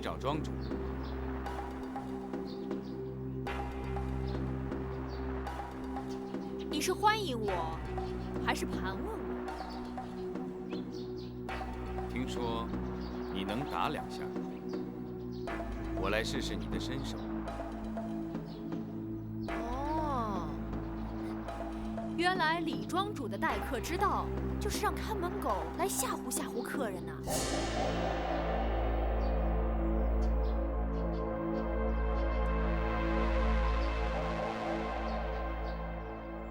找庄主。你是欢迎我，还是盘问我？听说你能打2下，我来试试你的身手。哦，原来李庄主的待客之道就是让看门狗来吓唬吓唬客人呐。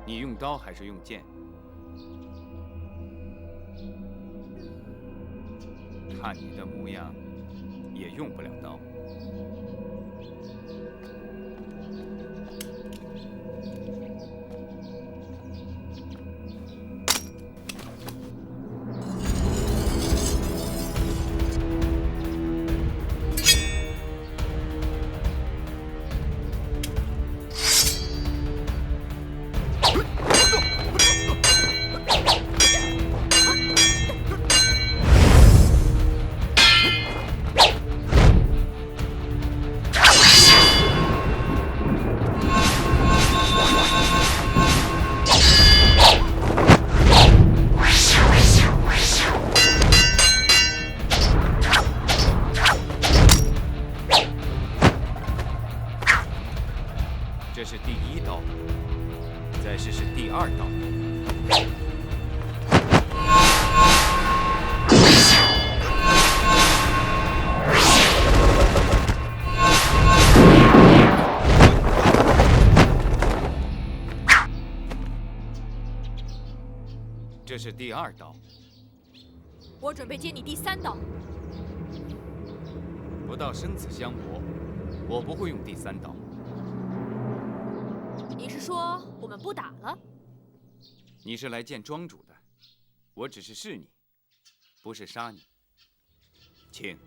你用刀还是用剑？看你的模样，也用不了刀。这是第1刀，再试试第2刀。这是第2刀。我准备接你第3刀。不到生死相搏，我不会用第3刀。你是说我们不打了？你是来见庄主的，我只是试你，不是杀你。请。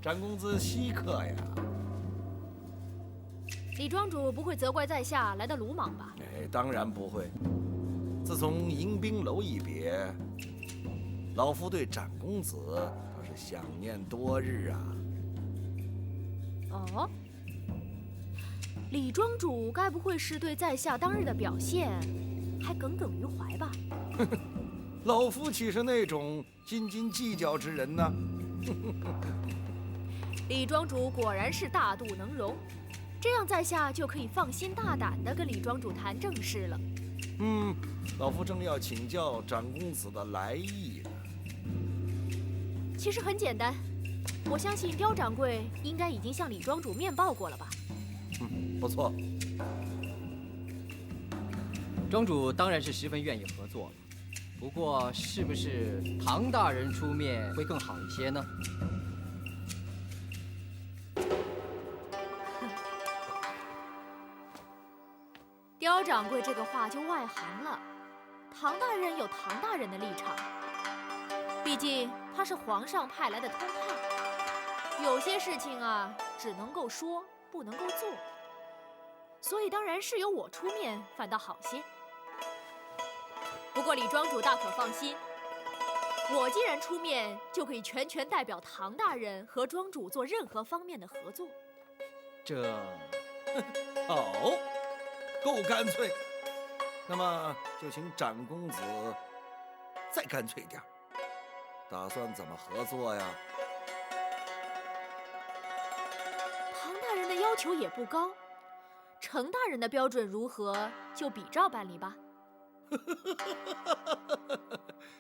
展公子稀客呀！李庄主不会责怪在下来的鲁莽吧？哎，当然不会。自从迎宾楼一别，老夫对展公子可是想念多日啊。哦，李庄主该不会是对在下当日的表现还耿耿于怀吧？老夫岂是那种斤斤计较之人呢？李庄主果然是大度能容，这样在下就可以放心大胆地跟李庄主谈正事了。老夫正要请教展公子的来意呢。其实很简单，我相信刁掌柜应该已经向李庄主面报过了吧？不错。庄主当然是十分愿意合作了，不过是不是唐大人出面会更好一些呢？刁掌柜这个话就外行了，唐大人有唐大人的立场，毕竟他是皇上派来的通判，有些事情啊只能够说，不能够做，所以当然是由我出面反倒好些。不过李庄主大可放心，我既然出面，就可以全权代表唐大人和庄主做任何方面的合作。这好，够干脆。那么就请展公子再干脆点儿，打算怎么合作呀？唐大人的要求也不高，程大人的标准如何，就比照办理吧。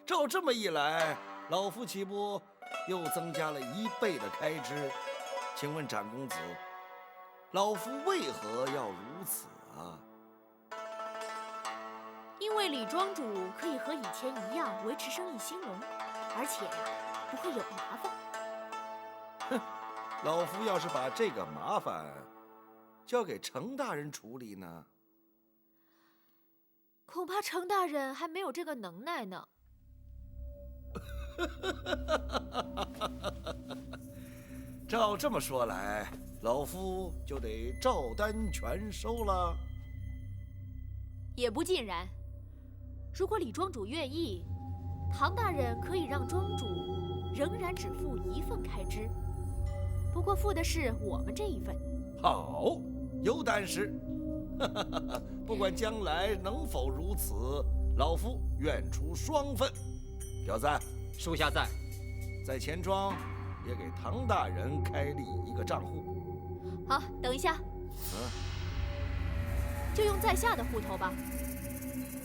照这么一来，老夫岂不又增加了1倍的开支？请问展公子，老夫为何要如此啊？因为李庄主可以和以前一样维持生意兴隆，而且不会有麻烦。老夫要是把这个麻烦交给程大人处理呢，恐怕程大人还没有这个能耐呢。照这么说来，老夫就得照单全收了。也不尽然。如果李庄主愿意，唐大人可以让庄主仍然只付1份开支，不过付的是我们这一份。好，有胆识。不管将来能否如此，老夫愿出双份。表子，属下在钱庄也给唐大人开立一个账户。好，等一下，就用在下的户头吧。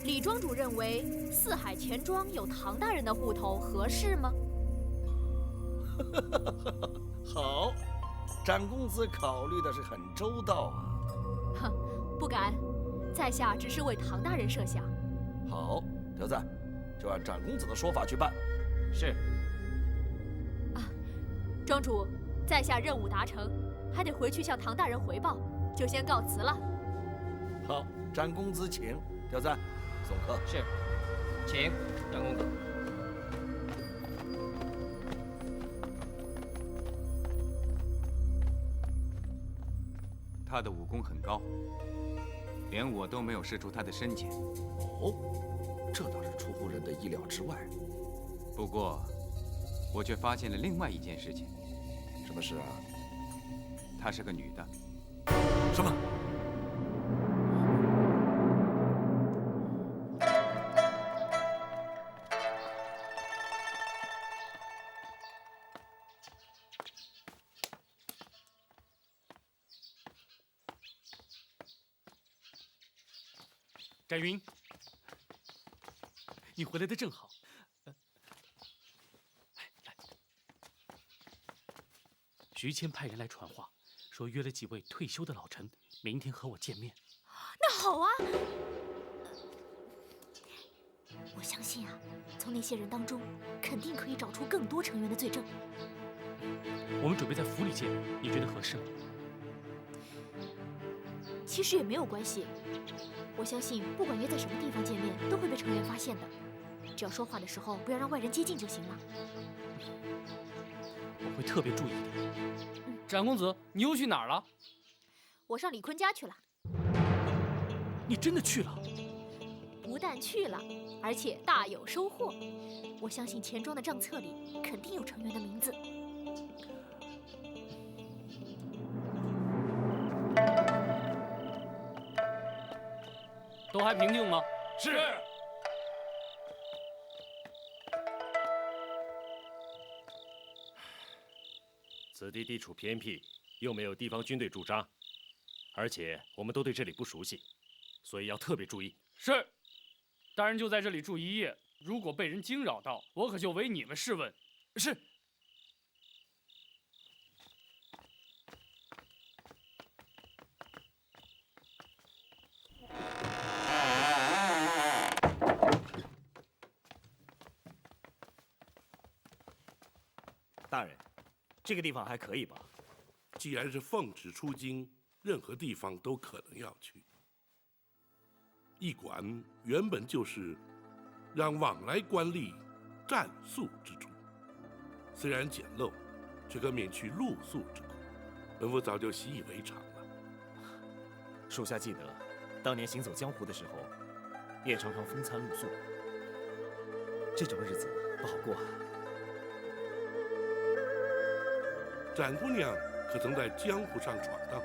李庄主认为四海钱庄有唐大人的户头合适吗？好，展公子考虑的是很周到啊。哼，不敢，在下只是为唐大人设想。好，条子，就按展公子的说法去办。是。庄主，在下任务达成，还得回去向唐大人回报，就先告辞了。好，展公子请。条子，送客。是，请展公子。他的武功很高，连我都没有试出他的深浅。哦，这倒是出乎人的意料之外。不过，我却发现了另外一件事情。什么事啊？她是个女的。什么？展云，你回来的正好。来，徐谦派人来传话，说约了几位退休的老臣，明天和我见面。那好啊，我相信啊，从那些人当中，肯定可以找出更多成员的罪证。我们准备在府里见面，你觉得合适吗？其实也没有关系。我相信，不管约在什么地方见面，都会被成员发现的。只要说话的时候不要让外人接近就行了。我会特别注意的。展公子，你又去哪儿了？我上李坤家去了。你真的去了？不但去了，而且大有收获。我相信钱庄的账册里肯定有成员的名字。都还平静吗？是。此地地处偏僻，又没有地方军队驻扎，而且我们都对这里不熟悉，所以要特别注意。是，大人就在这里住1夜，如果被人惊扰到，我可就为你们试问。是。大人，这个地方还可以吧？既然是奉旨出京，任何地方都可能要去。驿馆原本就是让往来官吏暂宿之处，虽然简陋，却可免去露宿之苦。本府早就习以为常了。属下记得，当年行走江湖的时候，也常常风餐露宿，这种日子不好过啊。展姑娘可曾在江湖上闯荡？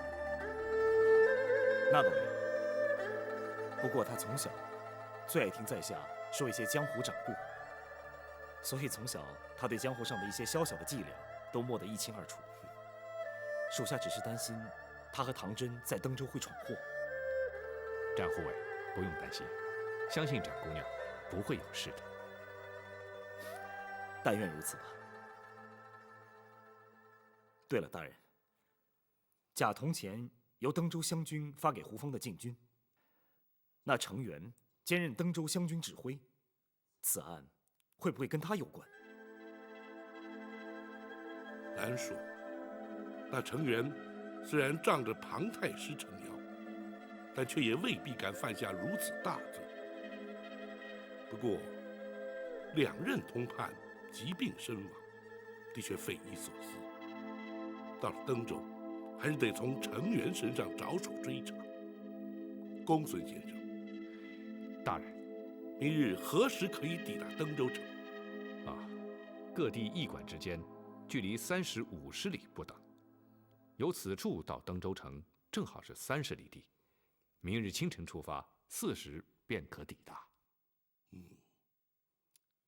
那倒没有。不过她从小最爱听在下说一些江湖掌故，所以从小她对江湖上的一些小小的伎俩都摸得一清二楚。属下只是担心她和唐真在登州会闯祸。展护卫，不用担心，相信展姑娘不会有事的。但愿如此吧。对了，大人，甲铜钱由登州湘军发给胡风的禁军，那程元兼任登州湘军指挥，此案会不会跟他有关？难说。那程元虽然仗着庞太师撑腰，但却也未必敢犯下如此大罪。不过，两任通判疾病身亡，的确匪夷所思。到了登州，还是得从程元身上着手追查。公孙先生，大人，明日何时可以抵达登州城？各地驿馆之间距离30-50里不等，由此处到登州城正好是30里地。明日清晨出发，40便可抵达。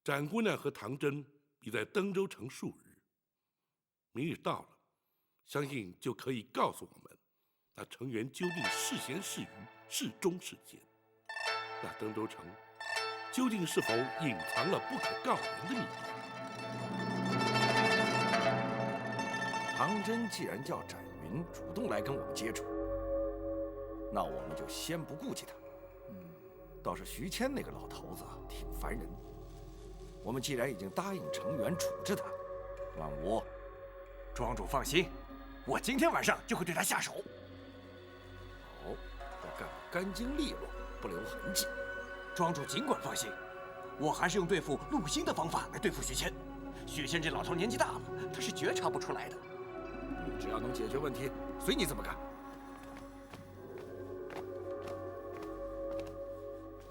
展姑娘和唐真已在登州城数日，明日到了，相信就可以告诉我们，那程元究竟是贤是愚，是忠是奸。那登州城究竟是否隐藏了不可告人的秘密？唐真既然叫展云主动来跟我们接触，那我们就先不顾忌他。倒是徐谦那个老头子挺烦人。我们既然已经答应程元处置他，万无，庄主放心，我今天晚上就会对他下手。好，要干得干净利落，不留痕迹。庄主尽管放心，我还是用对付陆星的方法来对付徐谦。徐谦这老头年纪大了，他是觉察不出来的。你只要能解决问题，随你怎么干。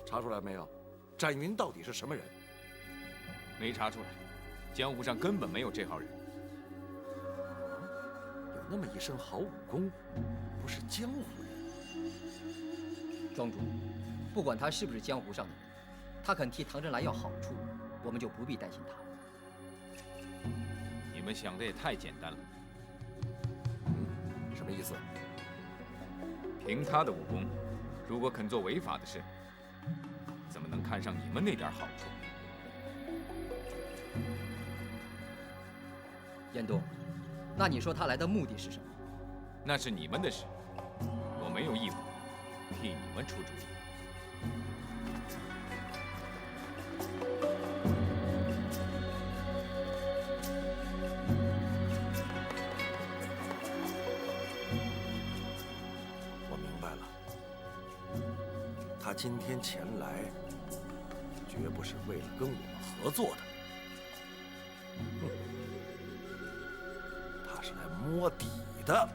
查出来没有？展云到底是什么人？没查出来，江湖上根本没有这号人。有那么一身好武功，不是江湖人。庄主，不管他是不是江湖上的人，他肯替唐真来要好处，我们就不必担心他了。你们想的也太简单了。什么意思？凭他的武功，如果肯做违法的事，怎么能看上你们那点好处？严冬，那你说他来的目的是什么？那是你们的事，我没有义务替你们出主意。我明白了，他今天前来，绝不是为了跟我们合作的。他是来摸底的。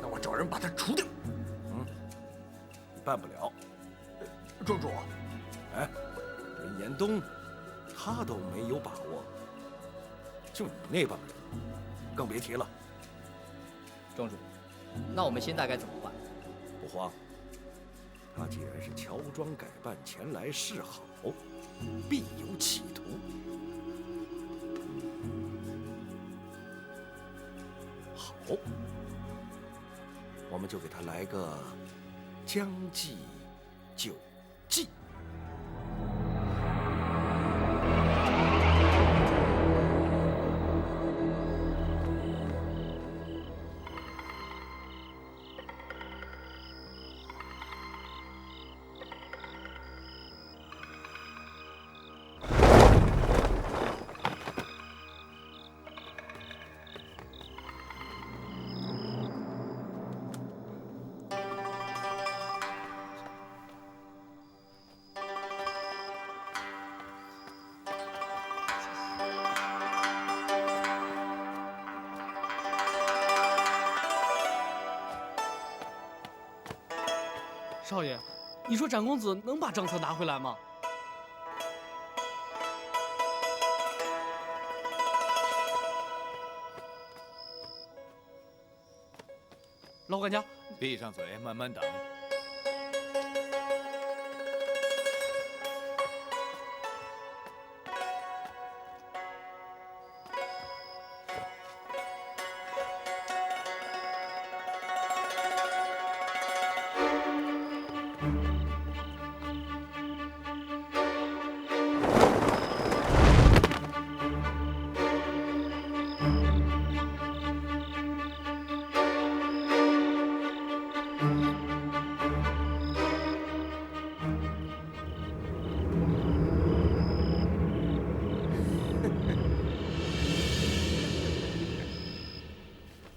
那我找人把他除掉。你办不了。庄主，哎，连严冬他都没有把握，就你那帮人，更别提了。庄主，那我们现在该怎么办？不慌，他既然是乔装改扮前来示好，必有企图。好，我们就给他来个将计就计。少爷，你说展公子能把账册拿回来吗？老管家，闭上嘴，慢慢等。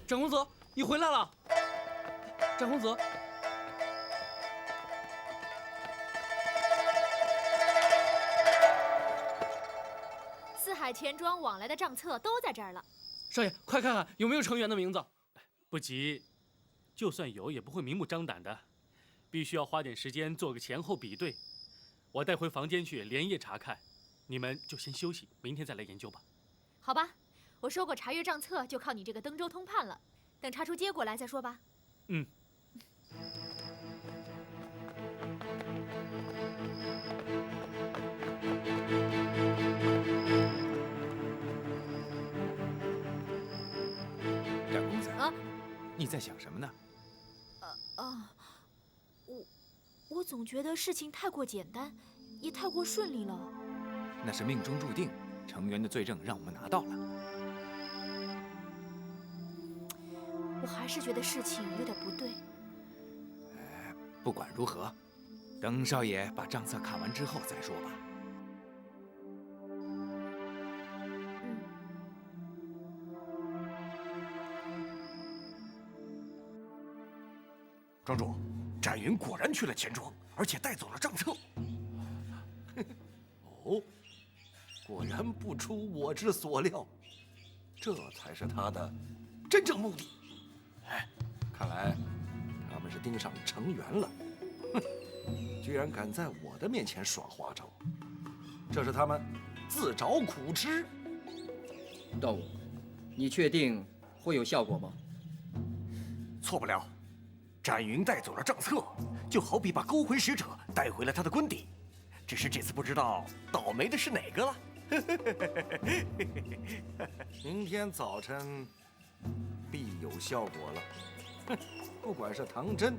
展公子，你回来了。展公子，钱庄往来的账册都在这儿了。少爷，快看看有没有成员的名字。不急，就算有，也不会明目张胆的，必须要花点时间做个前后比对。我带回房间去连夜查看，你们就先休息，明天再来研究吧。好吧，我收过查阅账册，就靠你这个登州通判了。等查出结果来再说吧。嗯。展公子啊，你在想什么呢？我总觉得事情太过简单，也太过顺利了。那是命中注定，成员的罪证让我们拿到了。我还是觉得事情有点不对。不管如何，等少爷把账册看完之后再说吧。庄主，展云果然去了钱庄，而且带走了账册。哦，果然不出我之所料，这才是他的真正目的。哎，看来他们是盯上程元了，哼，居然敢在我的面前耍花招，这是他们自找苦吃。道武，你确定会有效果吗？错不了。展云带走了账册，就好比把勾魂使者带回了他的官邸，只是这次不知道倒霉的是哪个了。明天早晨必有效果了。哼，不管是唐真，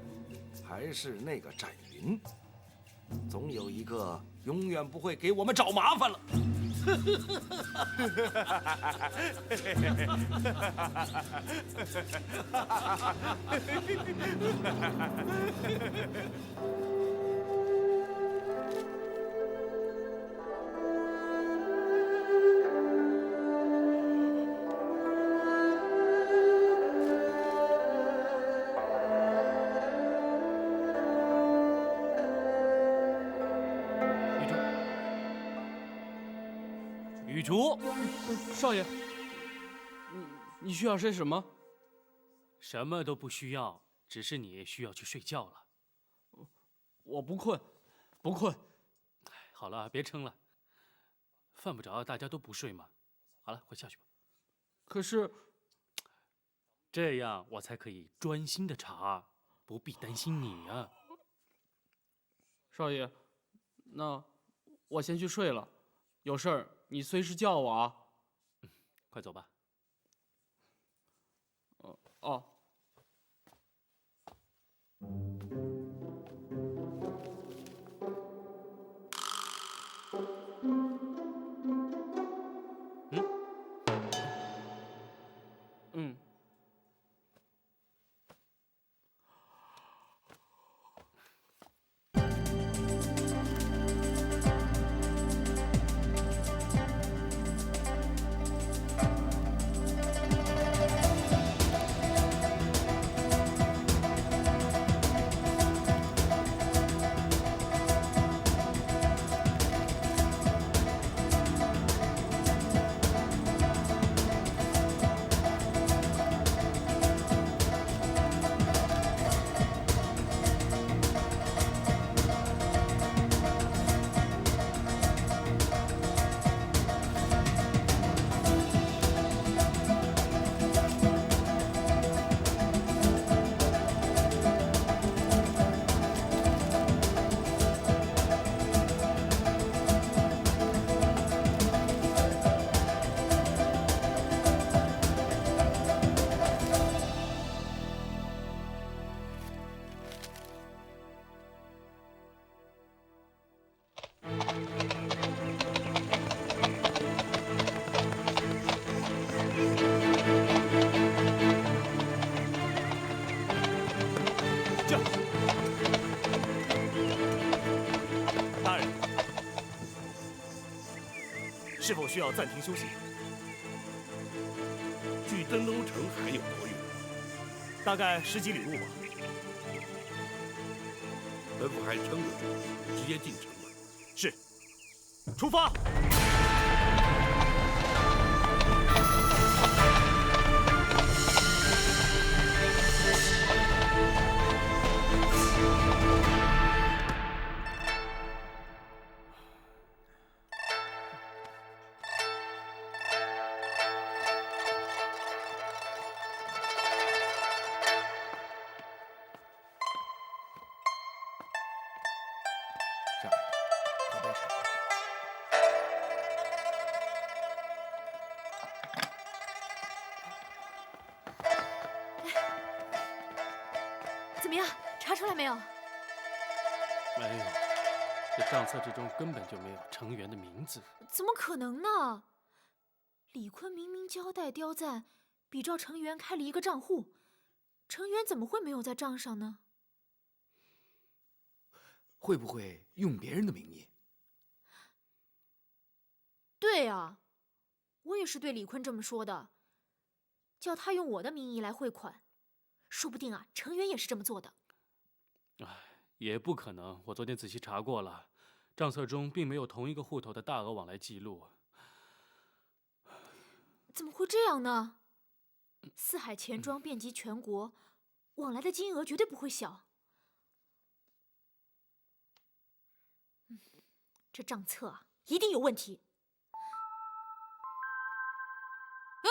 还是那个展云，总有一个永远不会给我们找麻烦了。雨竹，少爷，你需要些什么？什么都不需要，只是你需要去睡觉了。我不困，不困。好了，别撑了，犯不着大家都不睡嘛。好了，快下去吧。可是，这样我才可以专心的查，不必担心你啊。少爷，那我先去睡了，有事儿你随时叫我啊。快走吧。哦。嗯。大人，是否需要暂停休息？距登州城还有多远？大概10几里路吧。本府还撑得住，直接进城了。是，出发。怎么样？查出来没有？没有，这账册之中根本就没有成员的名字。怎么可能呢？李坤明明交代刁赞比照成员开了一个账户，成员怎么会没有在账上呢？会不会用别人的名义？对啊，我也是对李坤这么说的，叫他用我的名义来汇款，说不定啊，成员也是这么做的。哎，也不可能。我昨天仔细查过了，账册中并没有同一个户头的大额往来记录。怎么会这样呢？四海钱庄遍及全国，往来的金额绝对不会小。这账册啊，一定有问题。啊！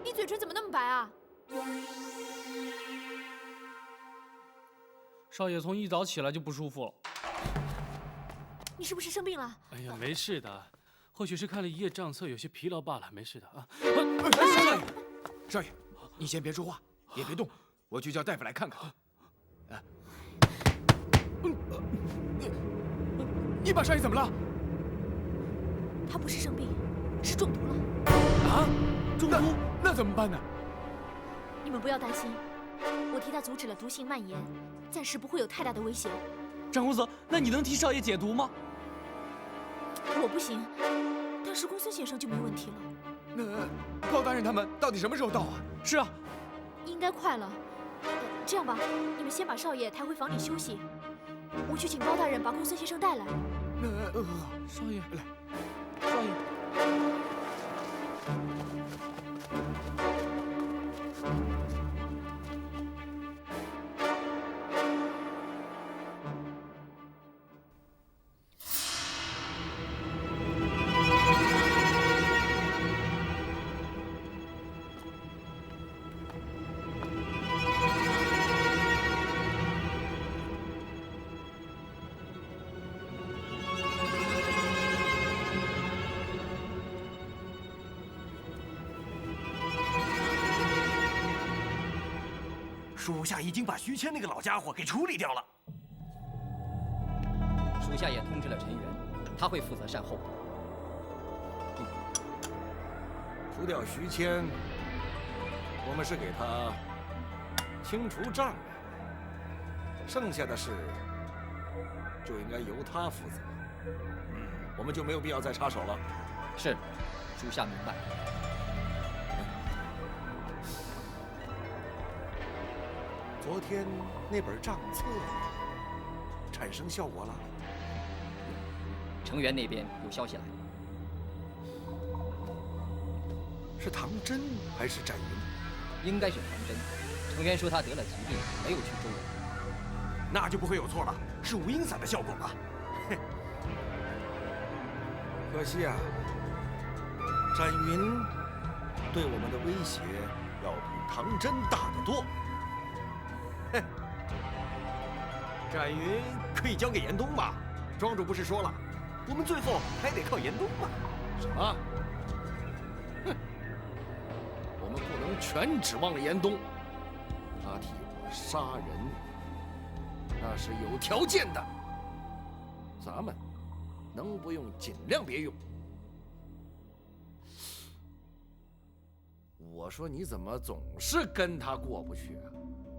你嘴唇怎么那么白啊？少爷从一早起来就不舒服了。你是不是生病了？哎呀，没事的，或许是看了一夜账册，有些疲劳罢了，没事的啊。少爷，你先别说话，也别动，我去叫大夫来看看。你把少爷怎么了？他不是生病，是中毒了。啊？中毒？那怎么办呢？你们不要担心，我替他阻止了毒性蔓延，暂时不会有太大的危险。张公子，那你能替少爷解毒吗？我不行，但是公孙先生就没问题了。那高大人他们到底什么时候到啊？是啊，应该快了。这样吧，你们先把少爷抬回房里休息，我去请高大人把公孙先生带来。少爷，来，少爷。属下已经把徐谦那个老家伙给处理掉了。属下也通知了陈元，他会负责善后。除掉徐谦，我们是给他清除障碍，剩下的事就应该由他负责。我们就没有必要再插手了。是，属下明白。昨天那本账册产生效果了。成员那边有消息来，是唐真还是展云？应该是唐真。成员说他得了疾病，没有去周围。那就不会有错了，是无影伞的效果了。可惜啊，展云对我们的威胁要比唐真大得多。展云可以交给严冬吧？庄主不是说了，我们最后还得靠严冬吗？什么？哼！我们不能全指望严冬，他替我杀人，那是有条件的。咱们能不用尽量别用。我说你怎么总是跟他过不去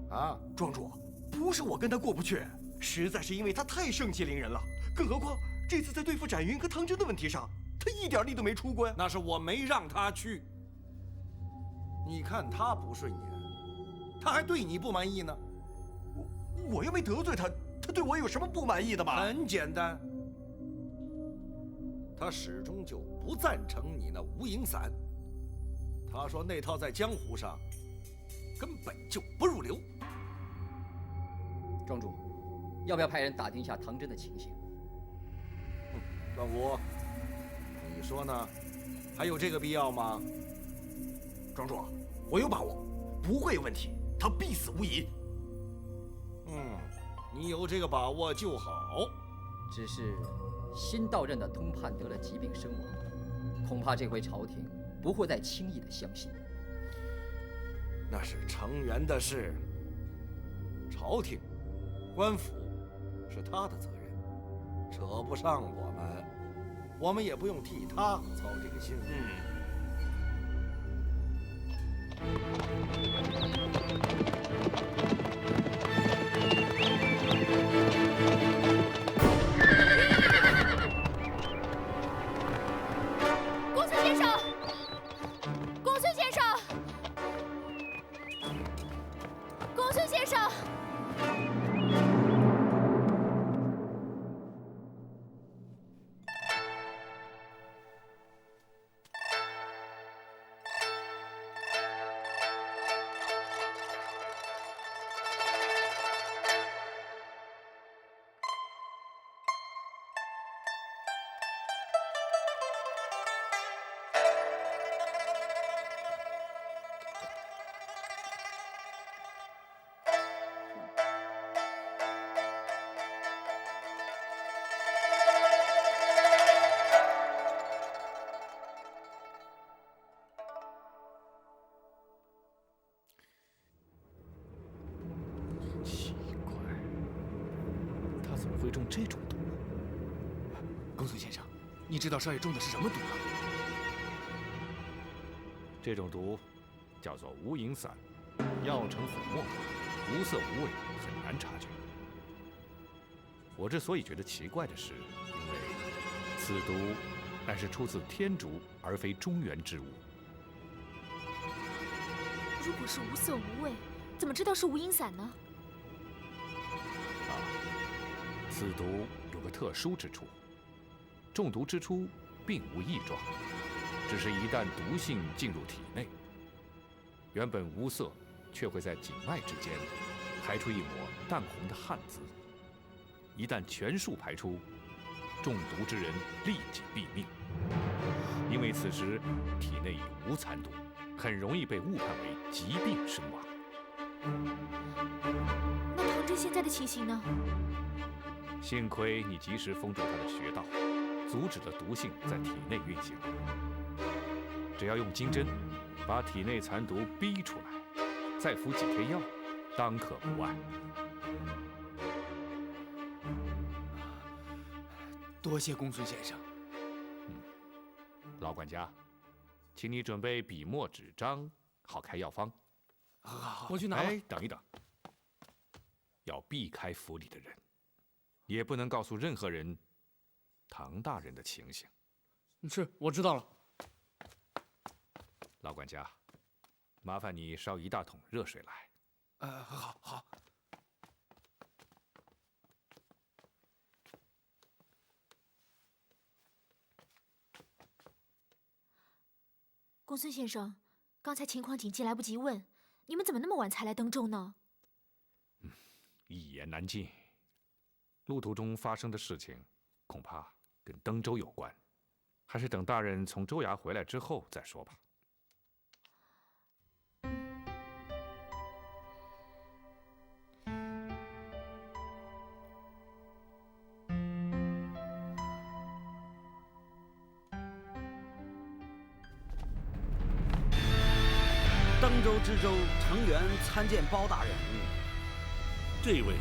啊？啊，庄主，不是我跟他过不去，实在是因为他太盛气凌人了。更何况这次在对付展云和唐真的问题上，他一点力都没出过呀。那是我没让他去。你看他不顺眼，他还对你不满意呢。我又没得罪他，他对我有什么不满意的吗？很简单，他始终就不赞成你那无影伞。他说那套在江湖上根本就不入流。庄主，要不要派人打听一下唐真的情形？段武，你说呢？还有这个必要吗？庄主，我有把握，不会有问题，他必死无疑。你有这个把握就好。只是新到任的通判得了疾病身亡，恐怕这回朝廷不会再轻易的相信。那是成员的事，朝廷，官府是他的责任，扯不上我们也不用替他操这个心。公孙先生，公孙先生，公孙先生。会中这种毒？公孙先生，你知道少爷中的是什么毒吗？这种毒叫做无影散，药成粉末，无色无味，很难察觉。我之所以觉得奇怪的是，因为此毒乃是出自天竺，而非中原之物。如果是无色无味，怎么知道是无影散呢？此毒有个特殊之处，中毒之初并无异状，只是一旦毒性进入体内，原本无色，却会在颈脉之间排出一抹淡红的汗渍。一旦全数排出，中毒之人立即毙命，因为此时体内已无残毒，很容易被误判为疾病身亡。那唐真现在的情形呢？幸亏你及时封住他的穴道，阻止了毒性在体内运行。只要用金针把体内残毒逼出来，再服几天药，当可不碍。多谢公孙先生。老管家，请你准备笔墨纸张，好开药方。好，我去拿。哎，等一等，要避开府里的人。也不能告诉任何人唐大人的情形。是，我知道了。老管家，麻烦你烧1大桶热水来。好。公孙先生，刚才情况紧急，来不及问，你们怎么那么晚才来登州呢？一言难尽。路途中发生的事情，恐怕跟登州有关，还是等大人从州衙回来之后再说吧。登州知州程元参见包大人。这位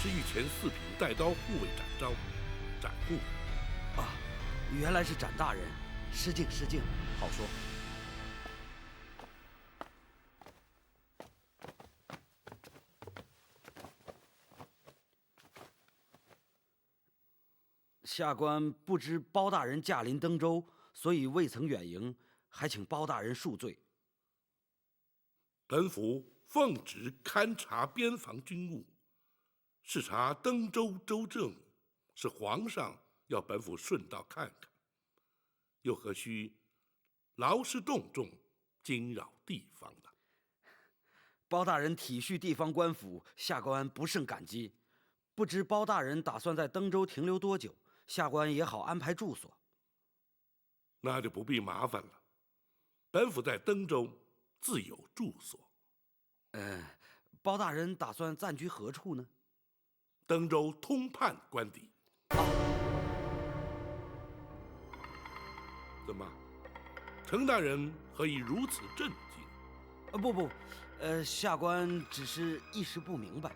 是御前4品带刀护卫展昭，展护。啊，原来是展大人，失敬。好说。下官不知包大人驾临登州，所以未曾远迎，还请包大人恕罪。本府奉旨勘察边防军务，视察登州州政，是皇上要本府顺道看看，又何须劳师动众，惊扰地方呢？包大人体恤地方官府，下官不胜感激。不知包大人打算在登州停留多久，下官也好安排住所。那就不必麻烦了，本府在登州自有住所。包大人打算暂居何处呢？登州通判官邸。怎么，程大人何以如此震惊？不，下官只是一时不明白。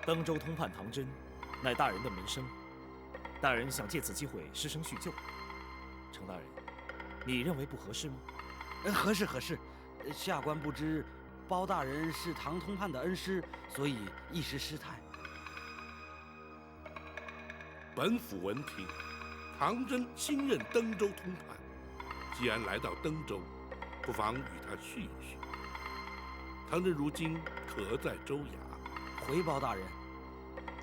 登州通判唐真，乃大人的门生，大人想借此机会师生叙旧。程大人，你认为不合适吗？合适合适。下官不知包大人是唐通判的恩师，所以一时失态。本府闻听，唐真新任登州通判，既然来到登州，不妨与他叙一叙。唐真如今可在州衙？回包大人，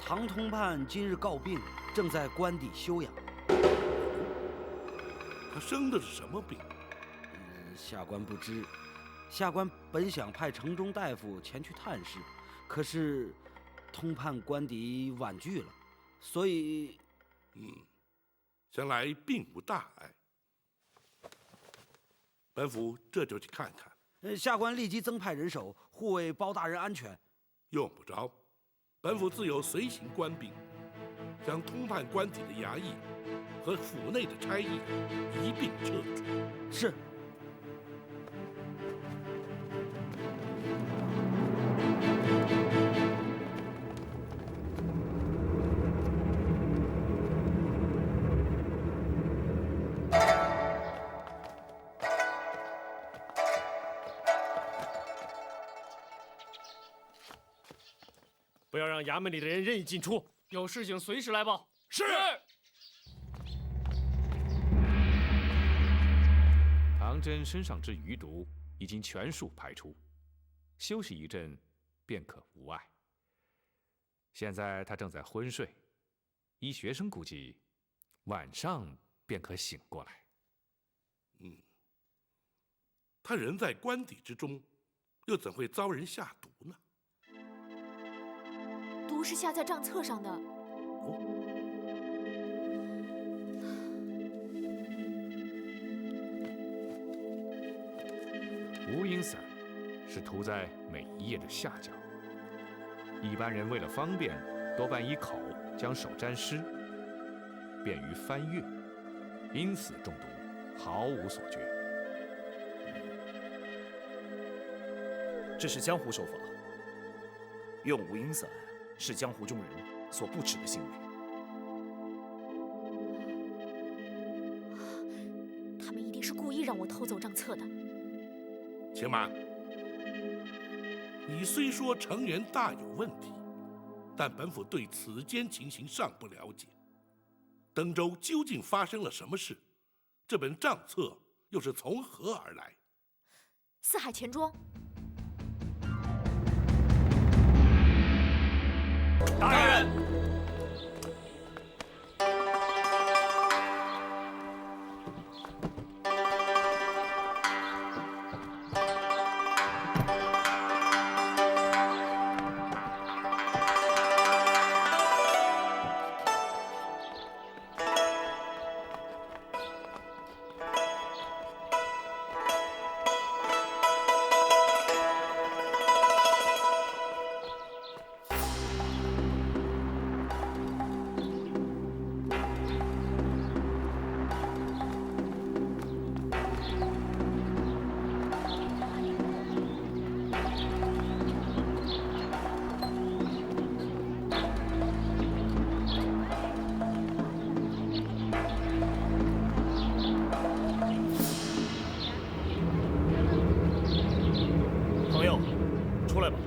唐通判今日告病，正在官邸休养。他生的是什么病？下官不知。下官本想派城中大夫前去探视，可是通判官邸婉拒了，所以……想来并无大碍。本府这就去看看。下官立即增派人手护卫包大人安全。用不着，本府自有随行官兵，将通判官邸的衙役和府内的差役一并撤除。是。不要让衙门里的人任意进出，有事情随时来报。是。唐真身上之余毒已经全数排出，休息一阵便可无碍。现在他正在昏睡，依学生估计，晚上便可醒过来。他人在官邸之中，又怎会遭人下毒呢？毒是下在账册上的。无影散是涂在每一页的下角，一般人为了方便，多半以口将手沾湿，便于翻阅，因此中毒，毫无所觉。这是江湖手法，用无影散是江湖中人所不耻的行为。他们一定是故意让我偷走账册的。且慢，你虽说成员大有问题，但本府对此间情形尚不了解。登州究竟发生了什么事？这本账册又是从何而来？四海钱庄。大人，朋友，出来吧。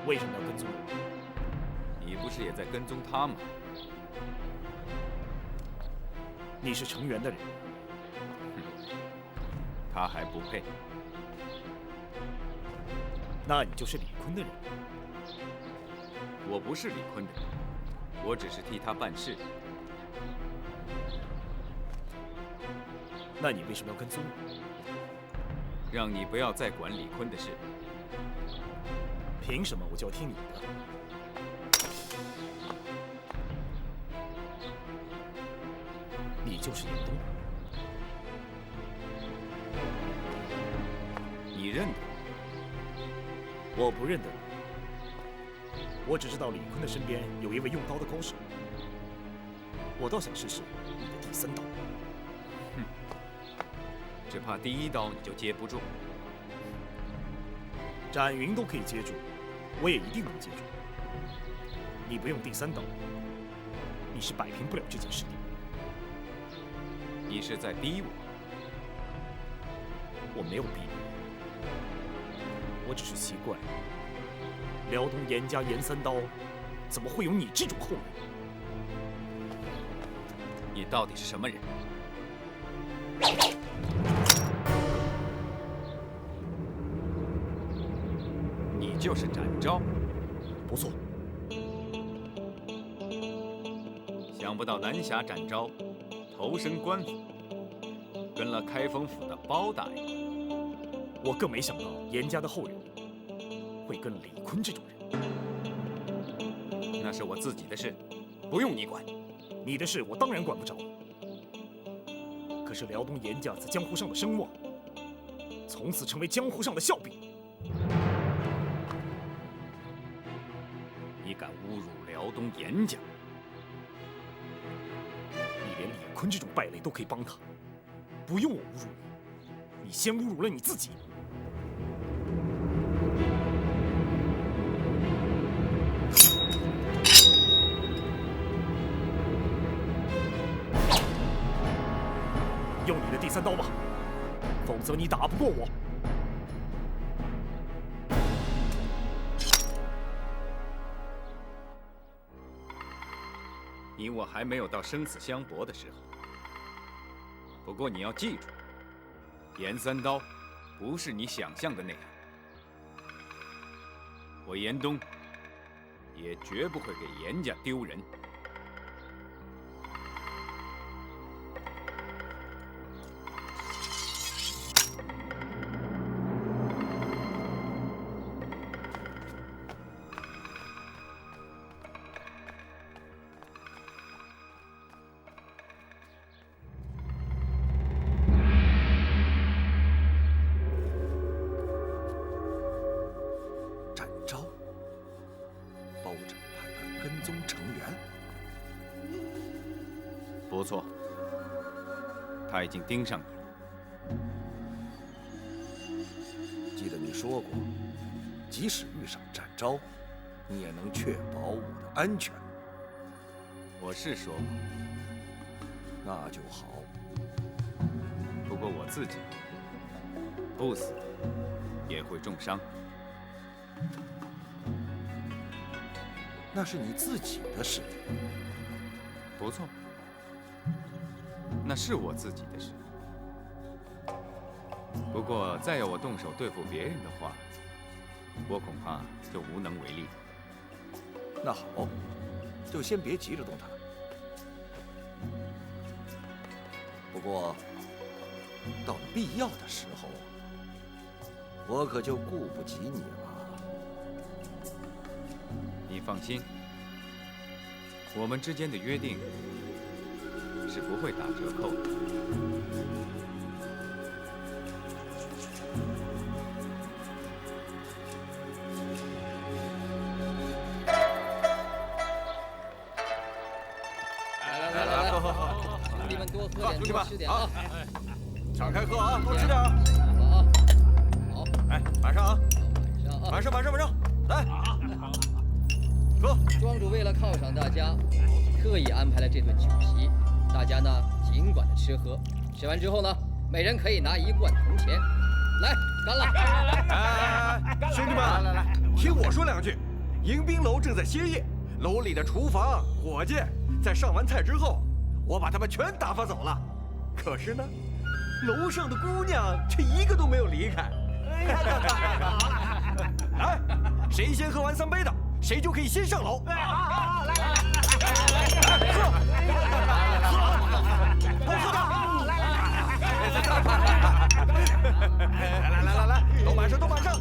为什么要跟踪我？你不是也在跟踪他吗？你是成员的人，他还不配。那你就是李坤的人。我不是李坤的人，我只是替他办事。那你为什么要跟踪我？让你不要再管李坤的事。凭什么我就要听你的？你就是严冬。你认得？我不认得你。我只知道李坤的身边有一位用刀的高手。我倒想试试你的第3刀。哼，只怕第1刀你就接不住。展云都可以接住，我也一定能接住。你不用第3刀，你是摆平不了这件事的。你是在逼我？我没有逼你，我只是奇怪，辽东严家严3刀，怎么会有你这种后人？你到底是什么人？你就是展昭。不错。想不到南侠展昭投身官府，跟了开封府的包大人。我更没想到严家的后人会跟李坤这种人。那是我自己的事，不用你管。你的事我当然管不着。可是辽东严家在江湖上的声望，从此成为江湖上的笑柄。你敢侮辱辽东严家？你连李坤这种败类都可以帮他，不用我侮辱你，你先侮辱了你自己。用你的第3刀吧，否则你打不过我。你我还没有到生死相搏的时候。不过你要记住，严3刀不是你想象的那样。我严冬也绝不会给严家丢人。不错，他已经盯上你了。记得你说过，即使遇上展昭，你也能确保我的安全。我是说过，那就好。不过我自己不死也会重伤。那是你自己的事。不错。那是我自己的事。不过再要我动手对付别人的话，我恐怕就无能为力了。那好，就先别急着动他。不过到了必要的时候，我可就顾不及你了。你放心，我们之间的约定是不会打折扣的。来，喝，兄弟们多喝点，多吃点啊！敞开喝啊，多吃点啊！好，哎，晚上啊，晚上，来，喝。庄主为了犒赏大家，特意安排了这顿酒席，大家呢尽管的吃喝，吃完之后呢，每人可以拿1贯铜钱。来，干了！哎，兄弟们，来，听我说2句。迎宾楼正在歇业，楼里的厨房、伙计在上完菜之后，我把他们全打发走了。可是呢，楼上的姑娘却一个都没有离开。哎，谁先喝完3杯的，谁就可以先上楼。好，来，喝，多喝点。来，都满上，都满上。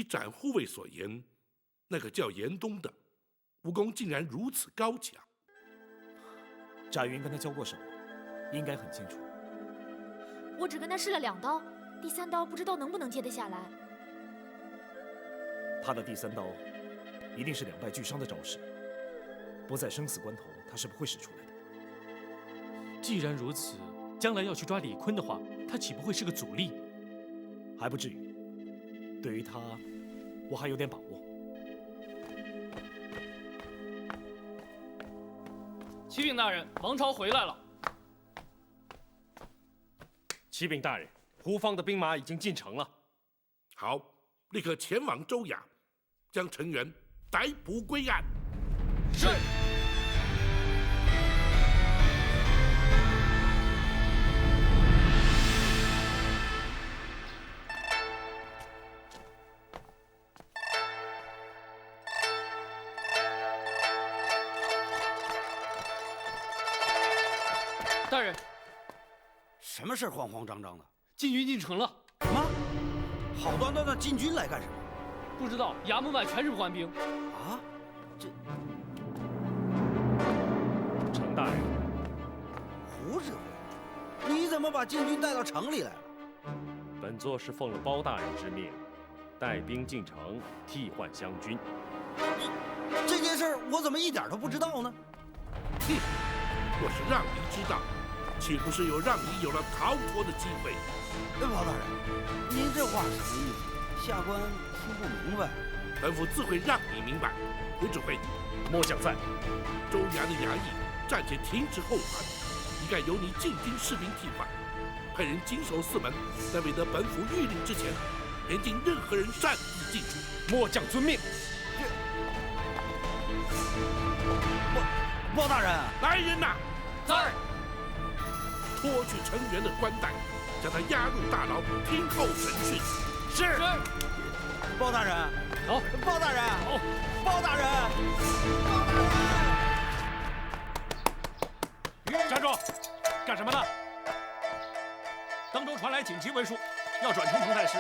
展护卫所言，那个叫严冬的武功竟然如此高强。翟云跟他交过手，应该很清楚。我只跟他试了2刀，第3刀不知道能不能接得下来。他的第3刀一定是2败俱伤的招式，不在生死关头，他是不会使出来的。既然如此，将来要去抓李坤的话，他岂不会是个阻力？还不至于。对于他，我还有点把握。启禀大人，王朝回来了。启禀大人，胡方的兵马已经进城了。好，立刻前往州衙，将成员逮捕归案。是。大人，什么事慌慌张张的？禁军进城了。什么？好端端的禁军来干什么？不知道，衙门外全是官兵。啊？这……程大人，胡指挥，你怎么把禁军带到城里来了？本座是奉了包大人之命，带兵进城替换湘军。这件事我怎么一点都不知道呢？哼，若是让你知道，岂不是有让你有了逃脱的机会？包大人，您这话什么意思？下官听不明白。本府自会让你明白。胡指挥，末将在。州衙的衙役暂且停止后传，一概由你禁军士兵替换，派人紧守4门，在未得本府谕令之前，严禁任何人擅自进出。末将遵命。包大人，来人呐！在。脱去成员的冠带，将他押入大牢，听候审讯。是。包大人，走。包大人，走。包大人，站住！干什么呢？登州传来紧急文书，要转呈彭太师。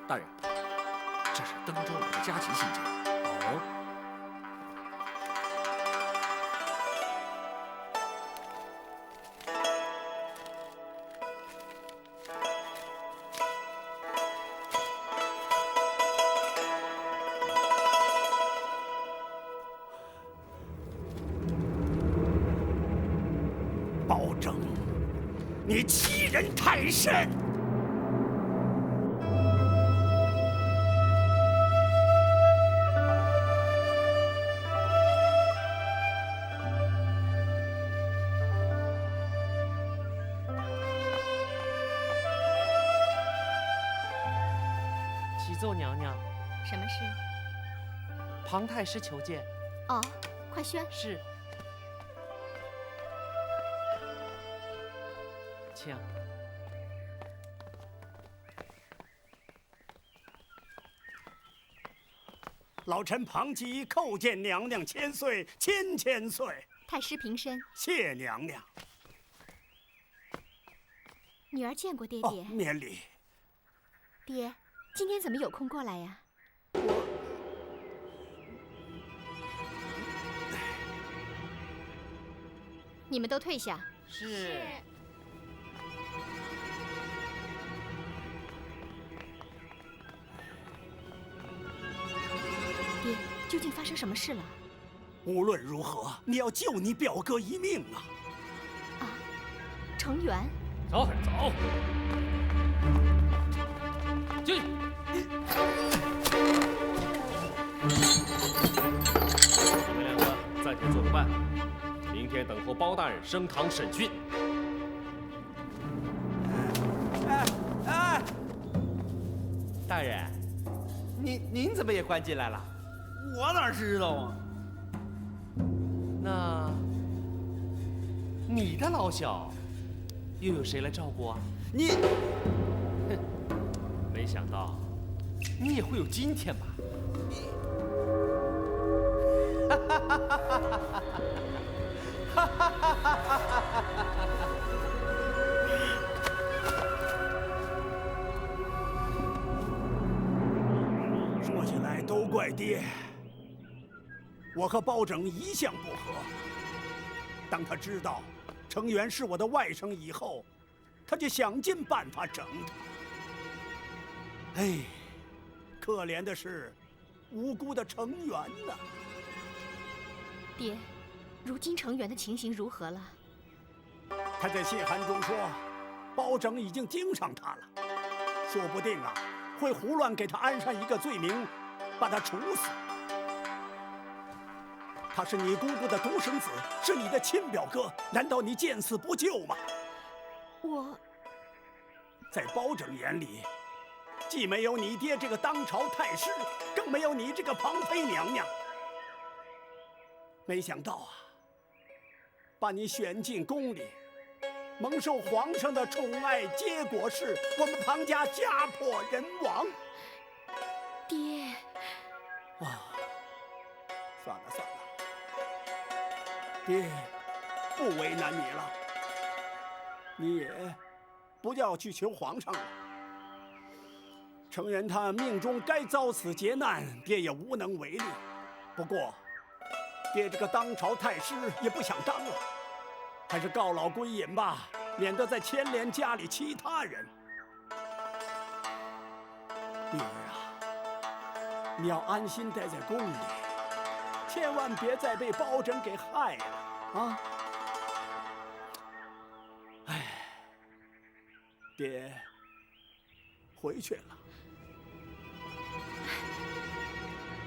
大人，这是登州来的加急信件。哦。保证你欺人太甚！启奏娘娘，什么事？庞太师求见。哦，快宣。是。请。老臣庞吉叩见娘娘千岁，千岁。太师平身。谢娘娘。女儿见过爹爹。免礼。爹，今天怎么有空过来呀？你们都退下。是。爹，究竟发生什么事了？无论如何，你要救你表哥一命啊！啊，成员。走走。进去。你们2个暂且做个伴，明天等候包大人升堂审讯。大人，您怎么也关进来了？我哪知道啊？那你的老小又有谁来照顾啊？你，没想到你也会有今天吧？你。说起来都怪爹，我和包拯一向不和。当他知道程元是我的外甥以后，他就想尽办法整他。哎，可怜的是无辜的程元呐。爹，如今程元的情形如何了？他在信函中说，包拯已经盯上他了，说不定啊会胡乱给他安上一个罪名，把他处死。他是你姑姑的独生子，是你的亲表哥，难道你见死不救吗？我在包拯眼里，既没有你爹这个当朝太师，更没有你这个庞妃娘娘。没想到啊，把你选进宫里，蒙受皇上的宠爱，结果是我们庞家家破人亡。爹，啊，算了算了，爹不为难你了，你也不要去求皇上了。程元他命中该遭此劫难，爹也无能为力。不过，爹这个当朝太师也不想当了，还是告老归隐吧，免得再牵连家里其他人。女儿啊，你要安心待在宫里，千万别再被包拯给害了啊！哎，爹回去了。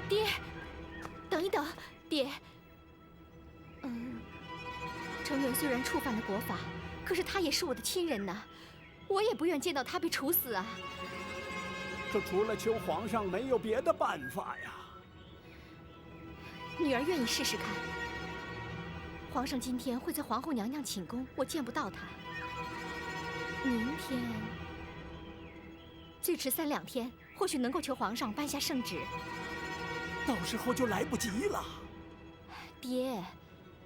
爹，等一等，爹。程元虽然触犯了国法，可是他也是我的亲人呐，我也不愿见到他被处死啊。这除了求皇上，没有别的办法呀。女儿愿意试试看。皇上今天会在皇后娘娘寝宫，我见不到他。明天，最迟3、2天，或许能够求皇上颁下圣旨。到时候就来不及了。爹，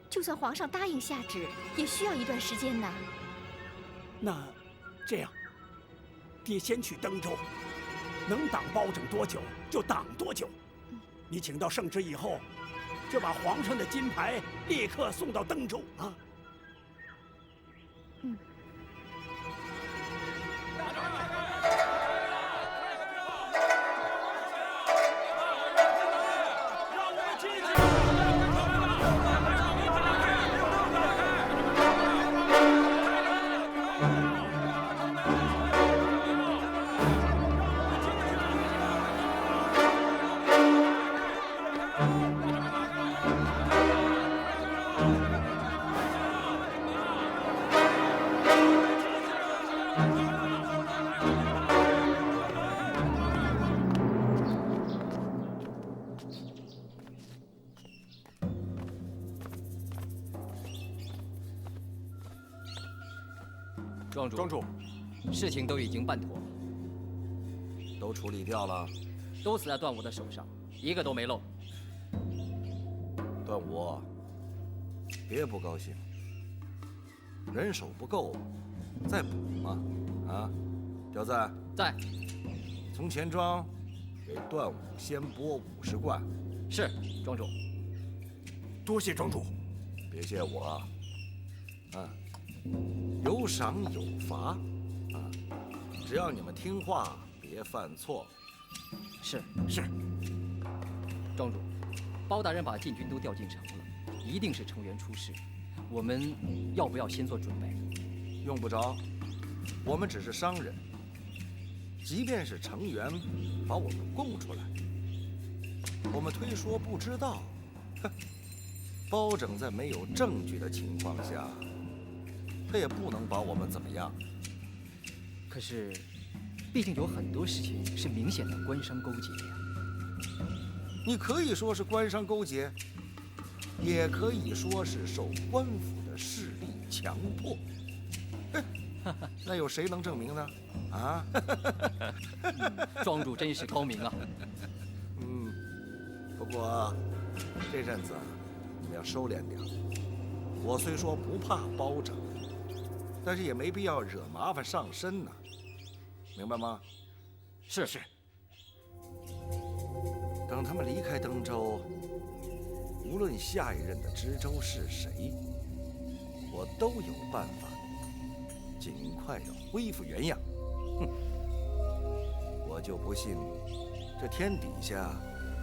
就算皇上答应下旨，也需要一段时间呢。那这样，爹先去登州，能挡包拯多久就挡多久。你请到圣旨以后，就把皇上的金牌立刻送到登州啊。庄主，事情都已经办妥，都处理掉了，都死在段武的手上，一个都没漏。段武，别不高兴，人手不够，再补嘛。啊，刁赞在。从钱庄给段武先拨50贯。是，庄主。多谢庄主。别谢我啊。有赏有罚，啊，只要你们听话，别犯错。是。庄主，包大人把禁军都调进城了，一定是程元出事。我们要不要先做准备？用不着，我们只是商人。即便是程元把我们供出来，我们推说不知道，哼，包拯在没有证据的情况下，他也不能把我们怎么样。可是，毕竟有很多事情是明显的官商勾结呀。你可以说是官商勾结，也可以说是受官府的势力强迫。那有谁能证明呢？啊？庄主真是高明啊！不过这阵子你们要收敛点。我虽说不怕包拯，但是也没必要惹麻烦上身呐，明白吗？是。等他们离开登州，无论下一任的知州是谁，我都有办法尽快的恢复原样。哼，我就不信这天底下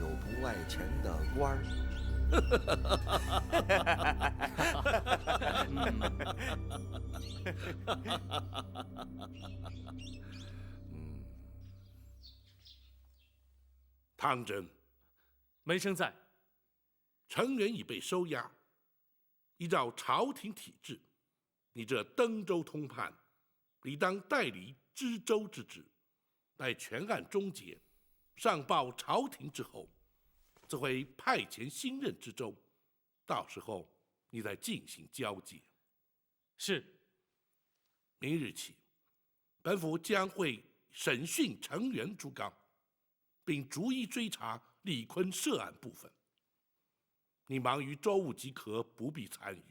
有不外钱的官儿。汤真，门生在。程远已被收押，依照朝廷体制，你这登州通判，理当代理知州之职，待全案终结，上报朝廷之后，则会派遣新任知州，到时候你再进行交接。是。明日起，本府将会审讯程元、朱刚，并逐一追查李坤涉案部分。你忙于州务即可，不必参与。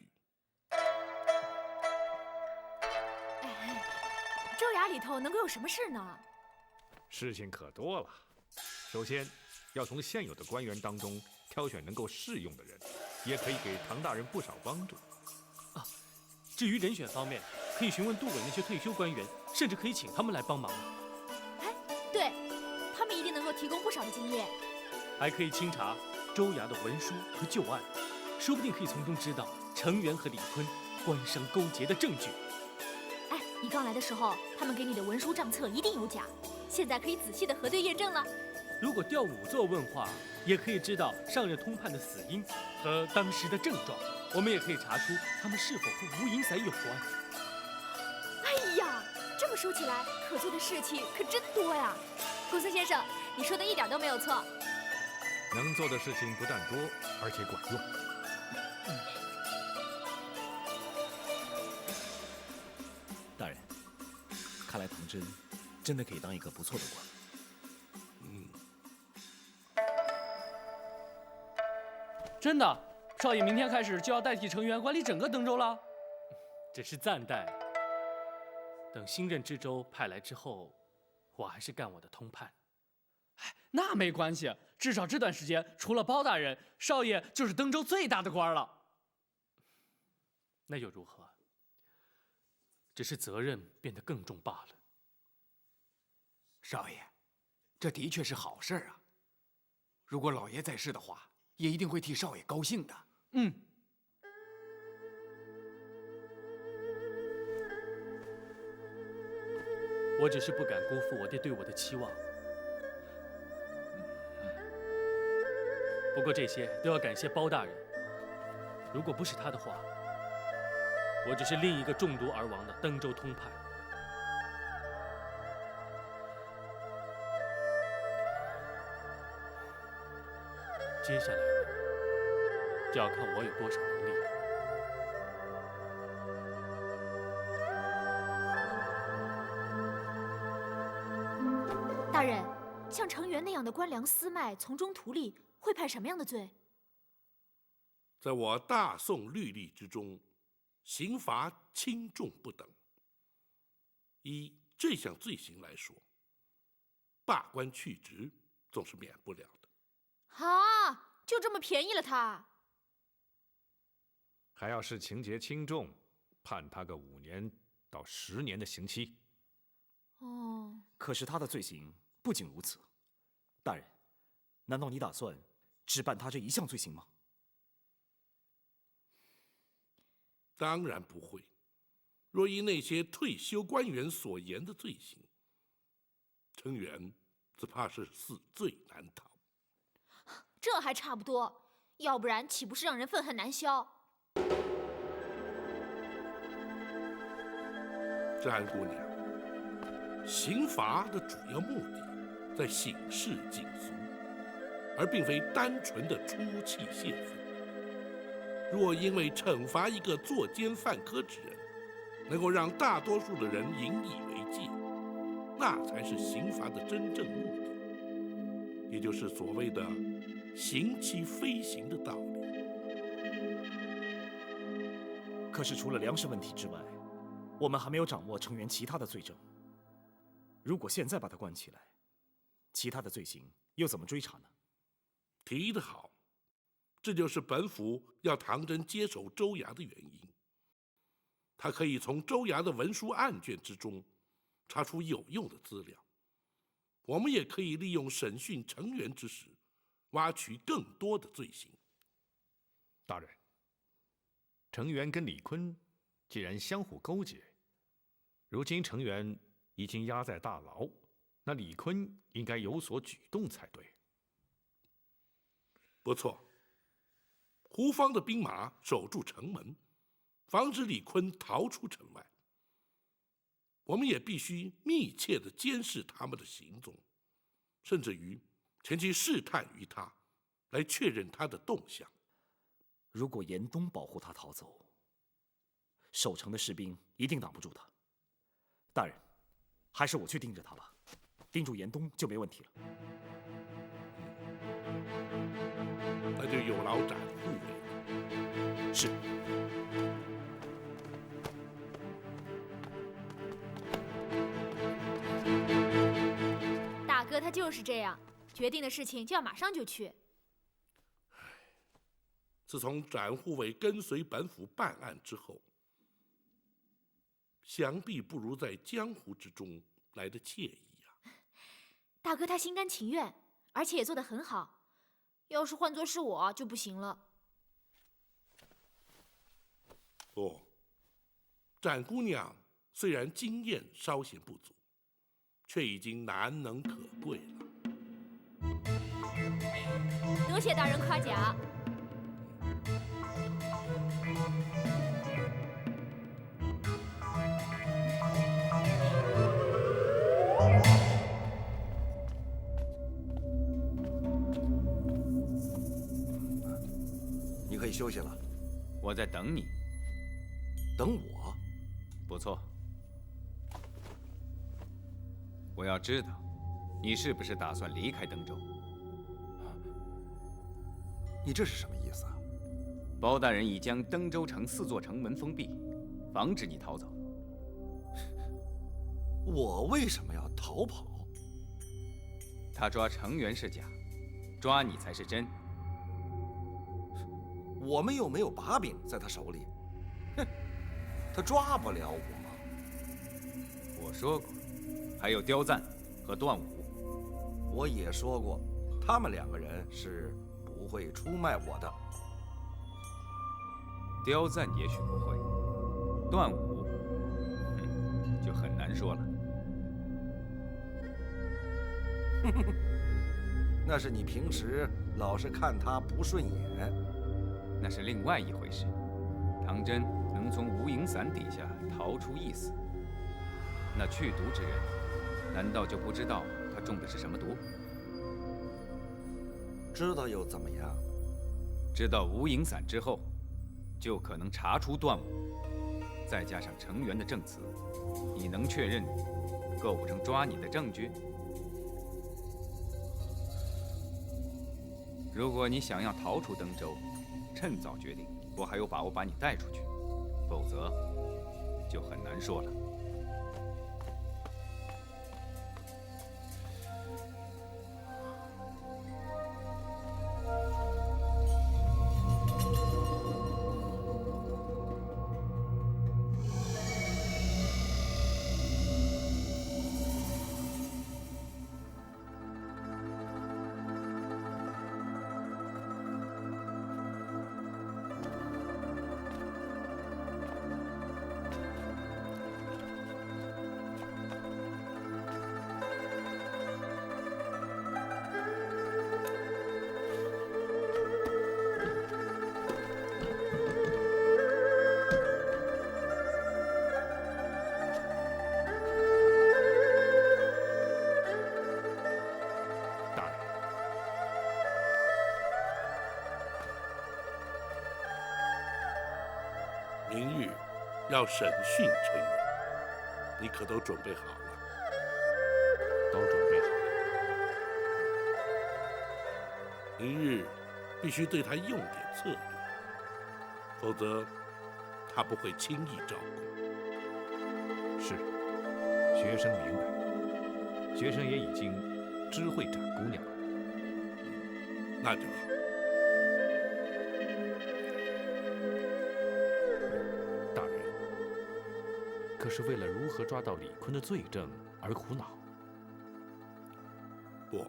州衙里头能够有什么事呢？事情可多了。首先，要从现有的官员当中挑选能够适用的人，也可以给唐大人不少帮助。啊，至于人选方面，可以询问杜委那些退休官员，甚至可以请他们来帮忙。哎，对，他们一定能够提供不少的经验。还可以清查州衙的文书和旧案，说不定可以从中知道程元和李坤官商勾结的证据。哎，你刚来的时候，他们给你的文书账册一定有假，现在可以仔细的核对验证了。如果调仵作问话，也可以知道上任通判的死因和当时的症状。我们也可以查出他们是否和吴银仔有关。哎呀，这么说起来，可做的事情可真多呀！公孙先生，你说的一点都没有错。能做的事情不但多，而且管用。大人，看来唐真真的可以当一个不错的官。真的，少爷明天开始就要代替程元管理整个登州了。只是暂代，等新任知州派来之后，我还是干我的通判。那没关系，至少这段时间，除了包大人，少爷就是登州最大的官了。那又如何？只是责任变得更重罢了。少爷，这的确是好事啊！如果老爷在世的话，也一定会替少爷高兴的。嗯。我只是不敢辜负我爹对我的期望。不过这些都要感谢包大人，如果不是他的话，我只是另一个中毒而亡的登州通判。接下来呢，就要看我有多少能力。大人，像程元那样的官僚私卖、从中图利，会判什么样的罪？在我大宋律例之中，刑罚轻重不等。依这项罪行来说，罢官去职总是免不了的。啊，就这么便宜了他？还要视情节轻重，判他个5年到10年的刑期。哦。可是他的罪行不仅如此，大人，难道你打算只办他这一项罪行吗？当然不会。若依那些退休官员所言的罪行，程元只怕是死罪难逃。这还差不多，要不然岂不是让人愤恨难消？詹姑娘，刑罚的主要目的在醒世警俗，而并非单纯的出气泄愤。若因为惩罚一个作奸犯科之人，能够让大多数的人引以为戒，那才是刑罚的真正目的，也就是所谓的行其非行的道理。可是除了粮食问题之外，我们还没有掌握成员其他的罪证。如果现在把他关起来，其他的罪行又怎么追查呢？提得好，这就是本府要唐真接手州衙的原因。他可以从州衙的文书案卷之中查出有用的资料，我们也可以利用审讯成员之时，挖取更多的罪行。大人，程元跟李坤既然相互勾结，如今程元已经押在大牢，那李坤应该有所举动才对。不错，胡方的兵马守住城门，防止李坤逃出城外。我们也必须密切地监视他们的行踪，甚至于前去试探于他，来确认他的动向。如果严冬保护他逃走，守城的士兵一定挡不住他。大人，还是我去盯着他吧，盯住严冬就没问题了。那就有劳展护卫。是。大哥他就是这样，决定的事情就要马上就去。自从展护卫跟随本府办案之后，想必不如在江湖之中来得惬意啊。大哥他心甘情愿，而且也做得很好。要是换作是我就不行了。哦，展姑娘虽然经验稍显不足，却已经难能可贵了。多谢大人夸奖。你可以休息了。我在等你。等我？不错。我要知道，你是不是打算离开登州？你这是什么意思啊？包大人已将登州城4座城门封闭，防止你逃走。我为什么要逃跑？他抓程元是假，抓你才是真。我们又没有把柄在他手里，哼，他抓不了我。我说过，还有刁赞和段武。我也说过，他们2个人是不会出卖我的。刁赞也许不会，段武，就很难说了。那是你平时老是看他不顺眼，那是另外一回事。唐真能从无影伞底下逃出一死，那去毒之人，难道就不知道他中的是什么毒？知道又怎么样？知道无影伞之后，就可能查出段武，再加上程元的证词，你能确认构不成抓你的证据？如果你想要逃出登州，趁早决定，我还有把握把你带出去；否则，就很难说了。明日要审讯程元，你可都准备好了？都准备好了。明日必须对他用点策略，否则他不会轻易招供。是，学生明白。学生也已经知会展姑娘了。那就好。大人，可是为了如何抓到李坤的罪证而苦恼。不，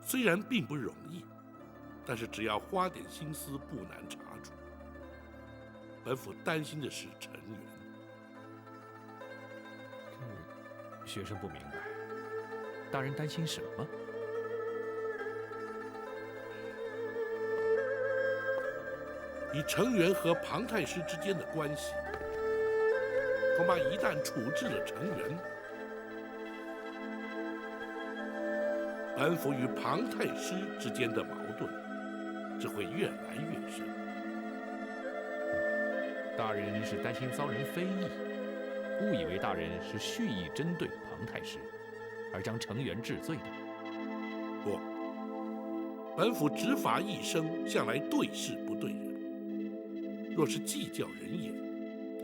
虽然并不容易，但是只要花点心思，不难查出。本府担心的是陈元。学生不明白，大人担心什么？以程元和庞太师之间的关系，恐怕一旦处置了程元，本府与庞太师之间的矛盾只会越来越深。大人是担心遭人非议，误以为大人是蓄意针对庞太师，而将程元治罪的。不，本府执法一生，向来对事不对人。若是计较人也，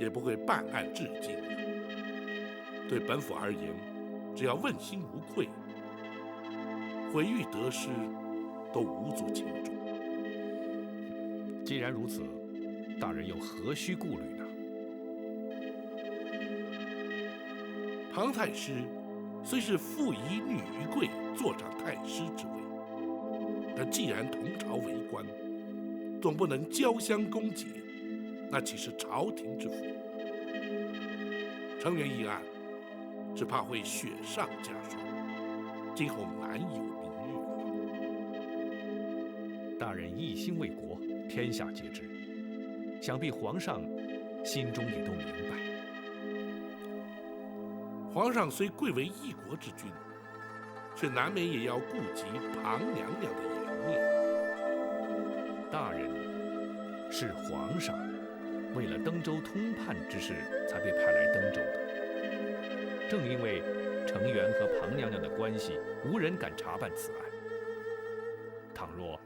也不会办案至今。对本府而言，只要问心无愧，毁誉得失都无足轻重。既然如此，大人又何须顾虑呢？庞太师虽是父以女于贵，坐上太师之位，但既然同朝为官，总不能交相攻讦，那岂是朝廷之福？程元一案，只怕会雪上加霜，今后难有明日了。大人一心为国，天下皆知，想必皇上心中也都明白。皇上虽贵为一国之君，却难免也要顾及庞娘娘的颜面。大人是皇上，为了登州通判之事才被派来登州的。正因为程元和庞娘娘的关系，无人敢查办此案。倘若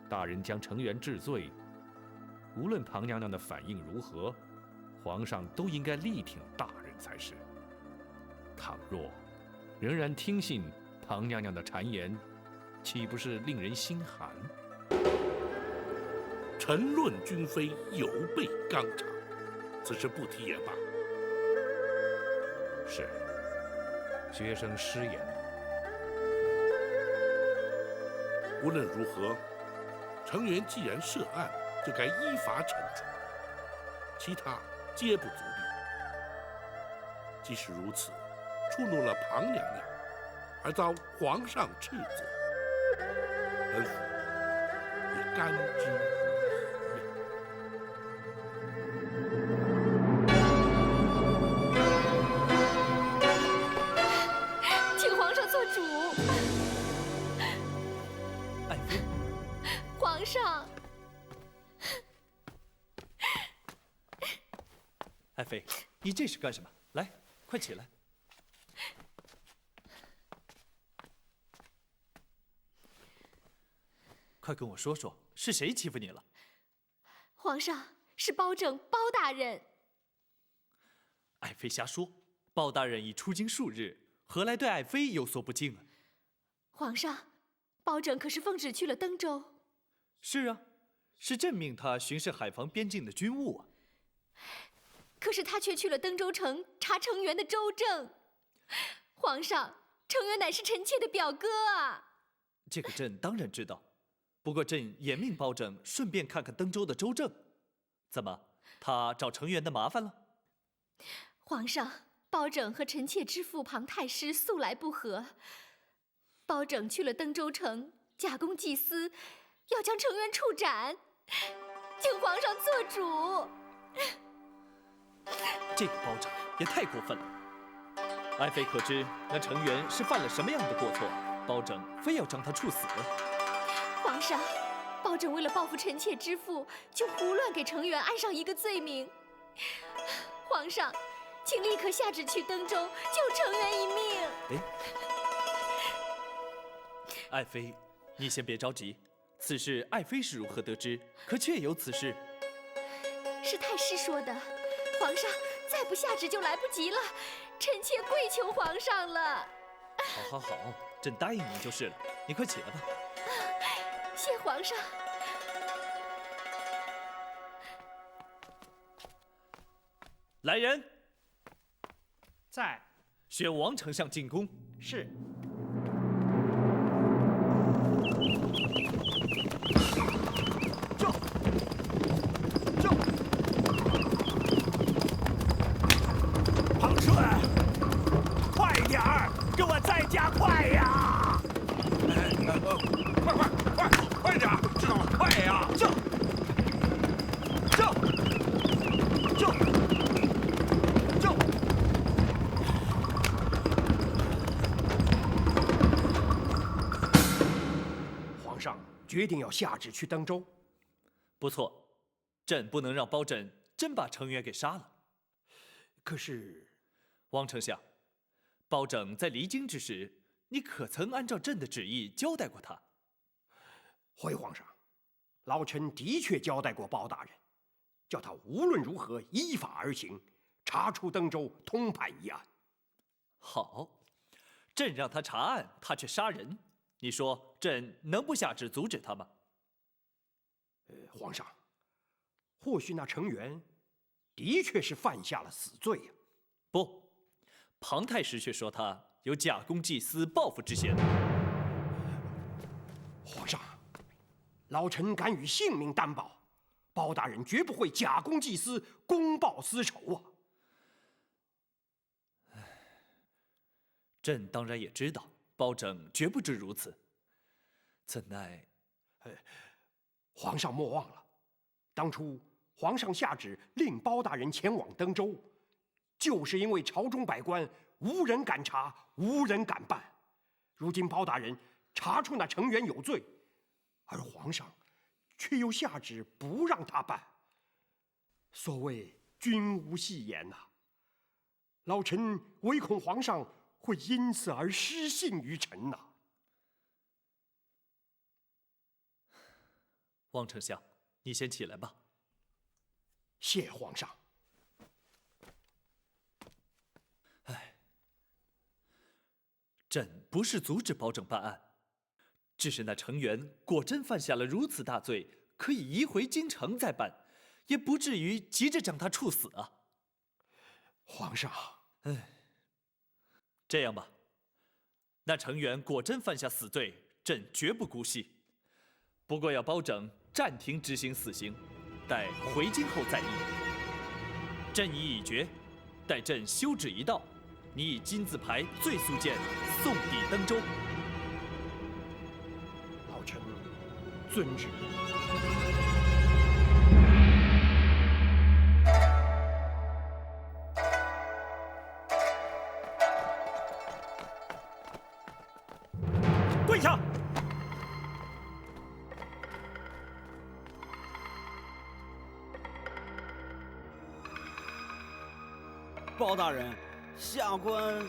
大人将程元治罪，无论庞娘娘的反应如何，皇上都应该力挺大人才是。倘若仍然听信庞娘娘的谗言，岂不是令人心寒？臣论君妃有悖纲常，此事不提也罢。是，学生失言了。无论如何，程元既然涉案，就该依法惩处，其他皆不足虑。即使如此，触怒了庞娘娘，而遭皇上斥责，本府也甘之。请皇上做主。爱妃，皇上，爱妃，你这是干什么？来，快起来。快跟我说说，是谁欺负你了？皇上，是包拯包大人。爱妃瞎说，包大人已出京数日，何来对爱妃有所不敬啊？皇上，包拯可是奉旨去了登州。是啊，是朕命他巡视海防边境的军务啊。可是他却去了登州城查程元的州政。皇上，程元乃是臣妾的表哥啊。这个朕当然知道，不过朕也命包拯顺便看看登州的州政。怎么，他找程元的麻烦了？皇上，包拯和臣妾之父庞太师素来不和，包拯去了登州城假公济私，要将程元处斩，请皇上做主。这个包拯也太过分了。爱妃可知那程元是犯了什么样的过错，包拯非要将他处死？皇上，包拯为了报复臣妾之父，就胡乱给程元安上一个罪名。皇上，请立刻下旨去登州救程元一命。哎，爱妃，你先别着急，此事爱妃是如何得知？可确有此事？是太师说的。皇上再不下旨就来不及了，臣妾跪求皇上了。好，朕答应你就是了。你快起来吧。谢皇上。来人，在。宣王丞相进宫。是。庞顺，快点儿，给我再加快呀！快点儿，知道了，快呀！皇上决定要下旨去登州。不错，朕不能让包拯真把程远给杀了。可是，王丞相，包拯在离京之时，你可曾按照朕的旨意交代过他？回皇上，老臣的确交代过包大人，叫他无论如何依法而行，查出登州通判一案。好，朕让他查案，他却杀人，你说朕能不下旨阻止他吗？皇上，或许那程元的确是犯下了死罪呀。不，庞太师却说他有假公济私、报复之嫌。皇上，老臣敢与性命担保，包大人绝不会假公济私、公报私仇啊！朕当然也知道，包拯绝不至如此，怎奈……皇上莫忘了，当初皇上下旨令包大人前往登州，就是因为朝中百官无人敢查，无人敢办。如今包大人查出那程元有罪，而皇上却又下旨不让他办。所谓君无戏言呐，老臣唯恐皇上会因此而失信于臣呐。王丞相，你先起来吧。谢皇上。朕不是阻止包拯办案，只是那程元果真犯下了如此大罪，可以移回京城再办，也不至于急着将他处死啊。皇上，这样吧，那程元果真犯下死罪，朕绝不姑息。不过要包拯暂停执行死刑，待回京后再议。朕意已决，待朕休旨一到，你以金字牌罪速件送抵登州。老臣遵旨。跪下！包大人，下官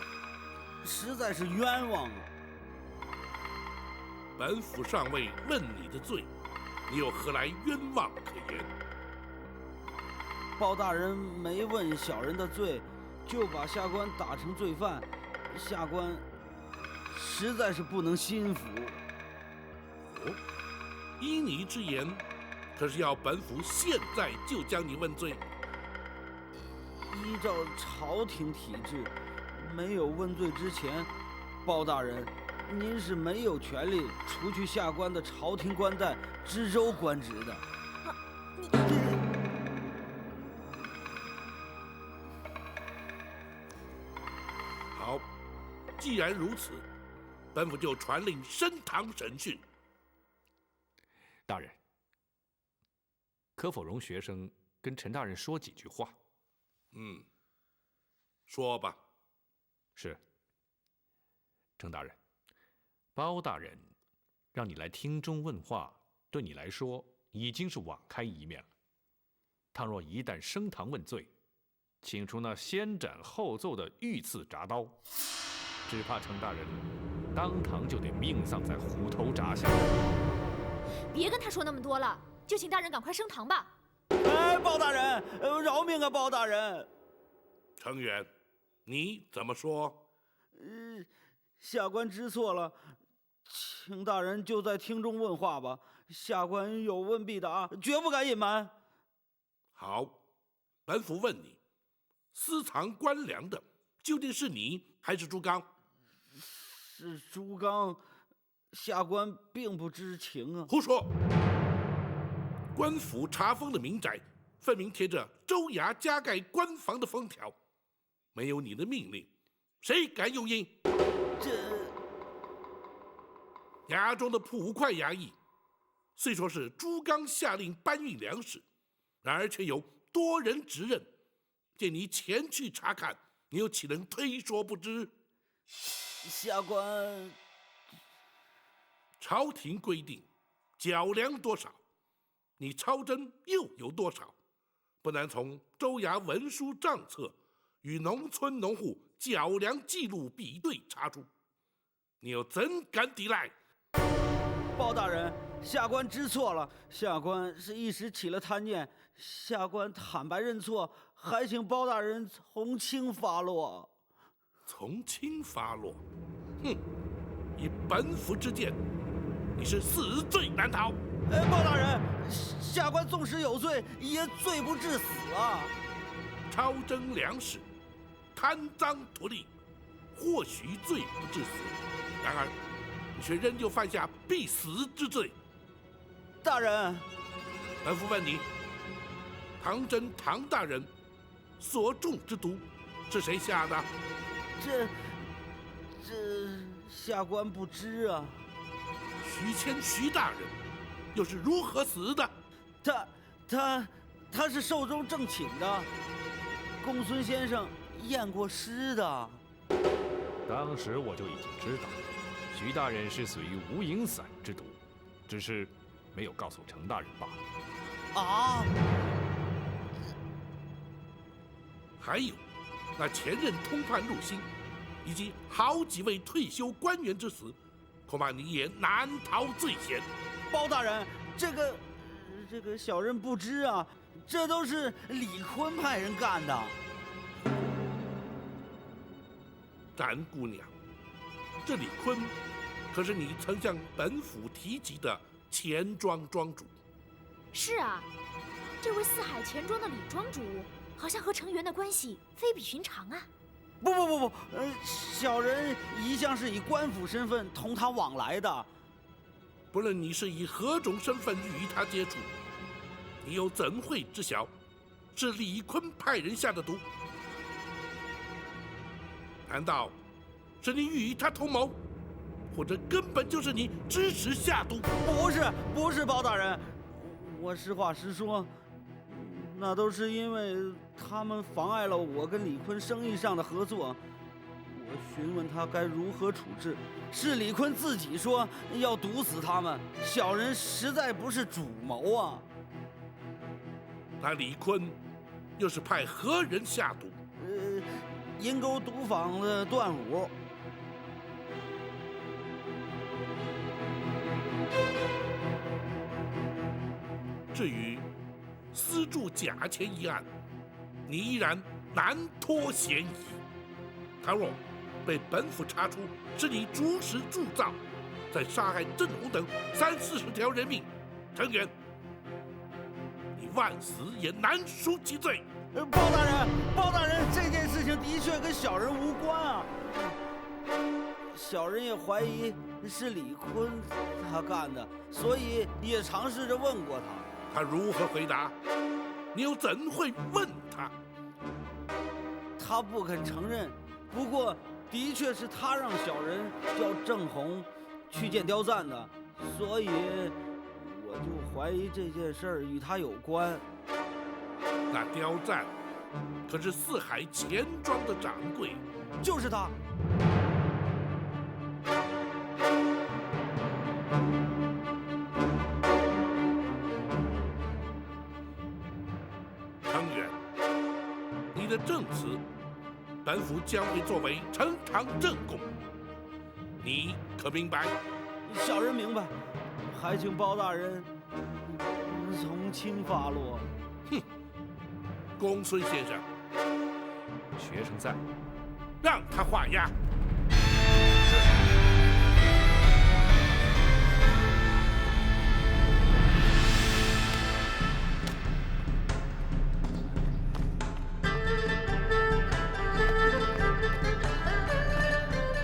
实在是冤枉啊！本府尚未问你的罪，你又何来冤枉可言？包大人没问小人的罪，就把下官打成罪犯，下官实在是不能心服。哦，依你之言，可是要本府现在就将你问罪？依照朝廷体制，没有问罪之前，包大人，您是没有权利除去下官的朝廷官带、知州官职的。好，既然如此，本府就传令升堂审讯。大人，可否容学生跟陈大人说几句话？说吧。是。程大人，包大人让你来厅中问话，对你来说已经是网开一面了。倘若一旦升堂问罪，请出那先斩后奏的御赐铡刀，只怕程大人当堂就得命丧在虎头铡下。别跟他说那么多了，就请大人赶快升堂吧。哎，包大人，饶命啊，包大人！程远，你怎么说？下官知错了，请大人就在厅中问话吧。下官有问必答，绝不敢隐瞒。好，本府问你，私藏官粮的究竟是你还是朱刚？是朱刚，下官并不知情啊。胡说！官府查封的民宅，分明贴着州衙加盖官房的封条，没有你的命令，谁敢用印？衙中的捕快衙役，虽说是朱刚下令搬运粮食，然而却有多人指认，见你前去查看，你又岂能推说不知？下官，朝廷规定缴粮多少，你抄征又有多少，不难从州衙文书账册与农村农户缴粮记录比对查出，你又怎敢抵赖？包大人，下官知错了，下官是一时起了贪念，下官坦白认错，还请包大人从轻发落。从轻发落？哼！以本府之见，你是死罪难逃。包大人，下官纵使有罪，也罪不至死啊！超征粮食，贪赃图利，或许罪不至死，然而你却仍旧犯下必死之罪。大人，本府问你，唐真唐大人所中之毒是谁下的？这下官不知啊。徐谦徐大人又是如何死的？他是寿终正寝的，公孙先生验过尸的。当时我就已经知道，徐大人是死于无影散之毒，只是没有告诉程大人罢了。啊！还有，那前任通判入心，以及好几位退休官员之死，恐怕你也难逃罪嫌。包大人，这个小人不知啊，这都是李坤派人干的。展姑娘，这李坤可是你曾向本府提及的钱庄庄主。是啊，这位四海钱庄的李庄主，好像和程元的关系非比寻常啊。不，小人一向是以官府身份同他往来的。不论你是以何种身份与他接触，你又怎会知晓是李坤派人下的毒？难道是你与他同谋，或者根本就是你支持下毒？不是，包大人，我实话实说，那都是因为他们妨碍了我跟李坤生意上的合作。我询问他该如何处置，是李坤自己说要毒死他们，小人实在不是主谋啊。那李坤又是派何人下毒？银沟毒坊的段武。至于私铸假钱一案，你依然难脱嫌疑。倘若被本府查出是你主使铸造，再杀害郑红等30-40条人命，程远，你万死也难赎其罪。包大人，这件事情的确跟小人无关啊。小人也怀疑是李坤他干的，所以也尝试着问过他。他如何回答？你又怎会问他？他不肯承认。不过，的确是他让小人叫郑红去见刁赞的，所以我就怀疑这件事儿与他有关。那刁赞可是四海钱庄的掌柜，就是他。程远，你的证词，本府将会作为呈堂证供，你可明白？小人明白。还请包大人从轻发落。哼，公孙先生，学生在，让他画押。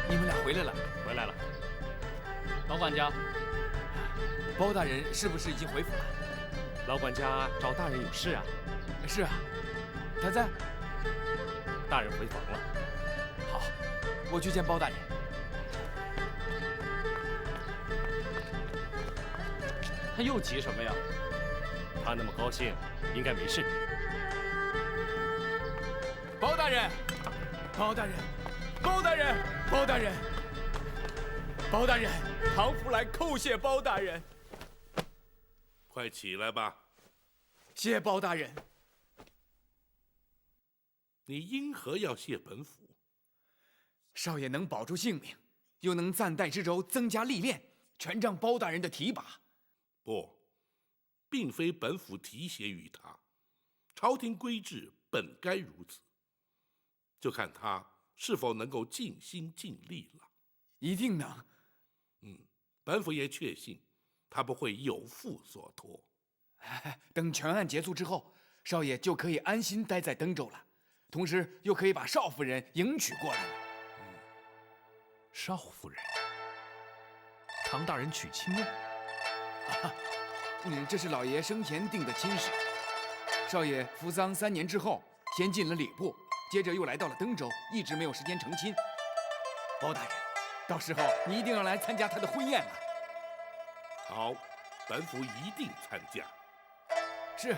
你们俩回来了。回来了。老管家，包大人是不是已经回府了？老管家找大人有事啊？是啊，他在。大人回房了。好，我去见包大人。他又急什么呀？他那么高兴，应该没事。包大人，包大人，包大人，包大人，包大人，唐福来叩谢包大人。快起来吧。谢包大人。你因何要谢本府？少爷能保住性命，又能暂代知州增加历练，全仗包大人的提拔。不，并非本府提携于他，朝廷规制本该如此，就看他是否能够尽心尽力了。一定能。本府也确信他不会有负所托。等全案结束之后，少爷就可以安心待在登州了，同时又可以把少夫人迎娶过来了。少夫人，唐大人娶亲了？这是老爷生前定的亲事。少爷服丧3年之后，先进了礼部，接着又来到了登州，一直没有时间成亲。包大人，到时候你一定要来参加他的婚宴了。好，本府一定参加。是。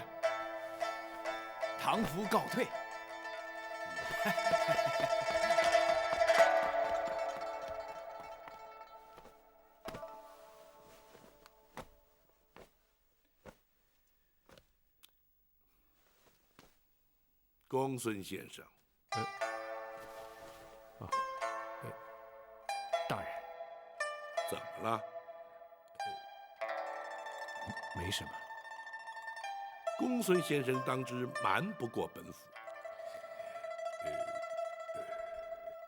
唐福告退。公孙先生，大人，怎么了？没什么。公孙先生当知瞒不过本府。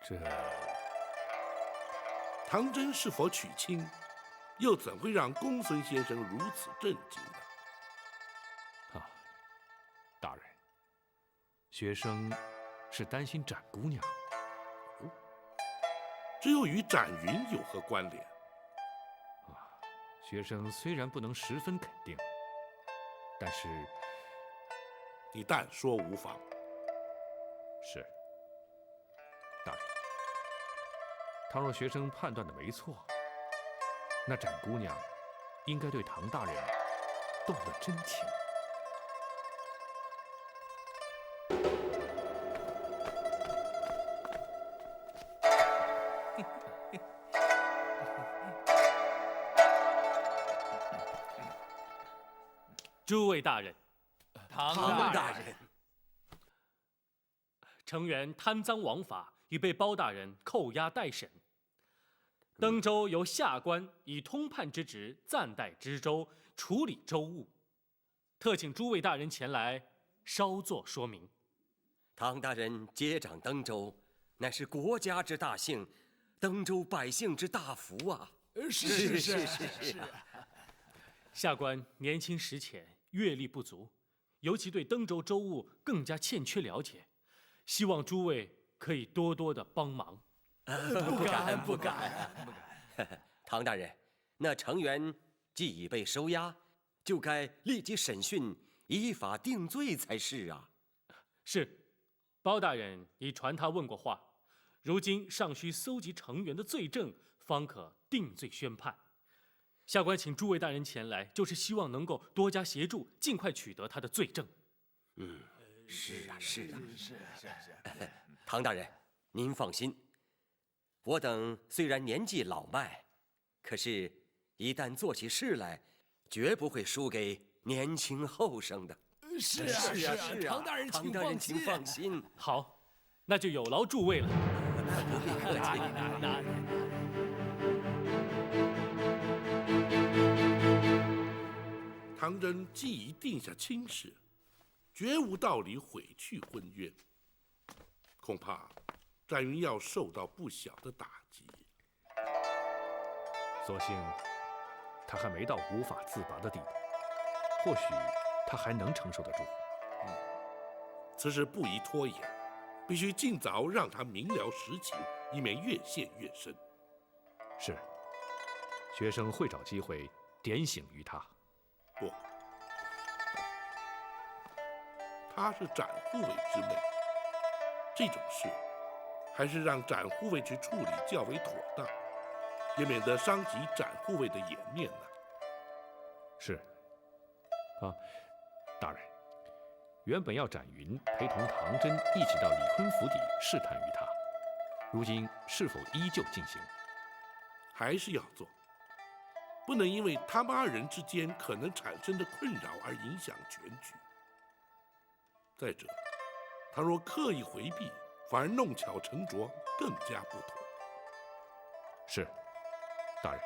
这唐真是否娶亲，又怎会让公孙先生如此震惊呢？大人，学生是担心展姑娘。这又与展云有何关联？学生虽然不能十分肯定，但是你但说无妨。是，大人。倘若学生判断的没错，那展姑娘应该对唐大人动了真情。诸位大人，唐大人，成员贪赃枉法，已被包大人扣押待审。登州由下官以通判之职暂代知州，处理州务，特请诸位大人前来稍作说明。唐大人接掌登州，乃是国家之大幸，登州百姓之大福啊！是。下官年轻识浅，阅历不足，尤其对登州州务更加欠缺了解，希望诸位可以多多的帮忙。不敢。唐大人，那成员既已被收押，就该立即审讯，依法定罪才是啊。是，包大人已传他问过话，如今尚需搜集成员的罪证，方可定罪宣判。下官请诸位大人前来，就是希望能够多加协助，尽快取得他的罪证。是啊。唐大人，您放心，我等虽然年纪老迈，可是一旦做起事来，绝不会输给年轻后生的。是啊，唐大人请放心。好，那就有劳诸位了。不必客气。唐真既已定下亲事，绝无道理毁去婚约，恐怕展云要受到不小的打击。所幸他还没到无法自拔的地步，或许他还能承受得住。此事不宜拖延，必须尽早让他明了实情，以免越陷越深。是，学生会找机会点醒于他。不，她是展护卫之妹，这种事还是让展护卫去处理较为妥当，也免得伤及展护卫的颜面呢。是。大人，原本要展云陪同唐真一起到李坤府邸试探于他，如今是否依旧进行？还是要做，不能因为他们二人之间可能产生的困扰而影响全局。再者，他若刻意回避，反而弄巧成拙，更加不妥。是，大人。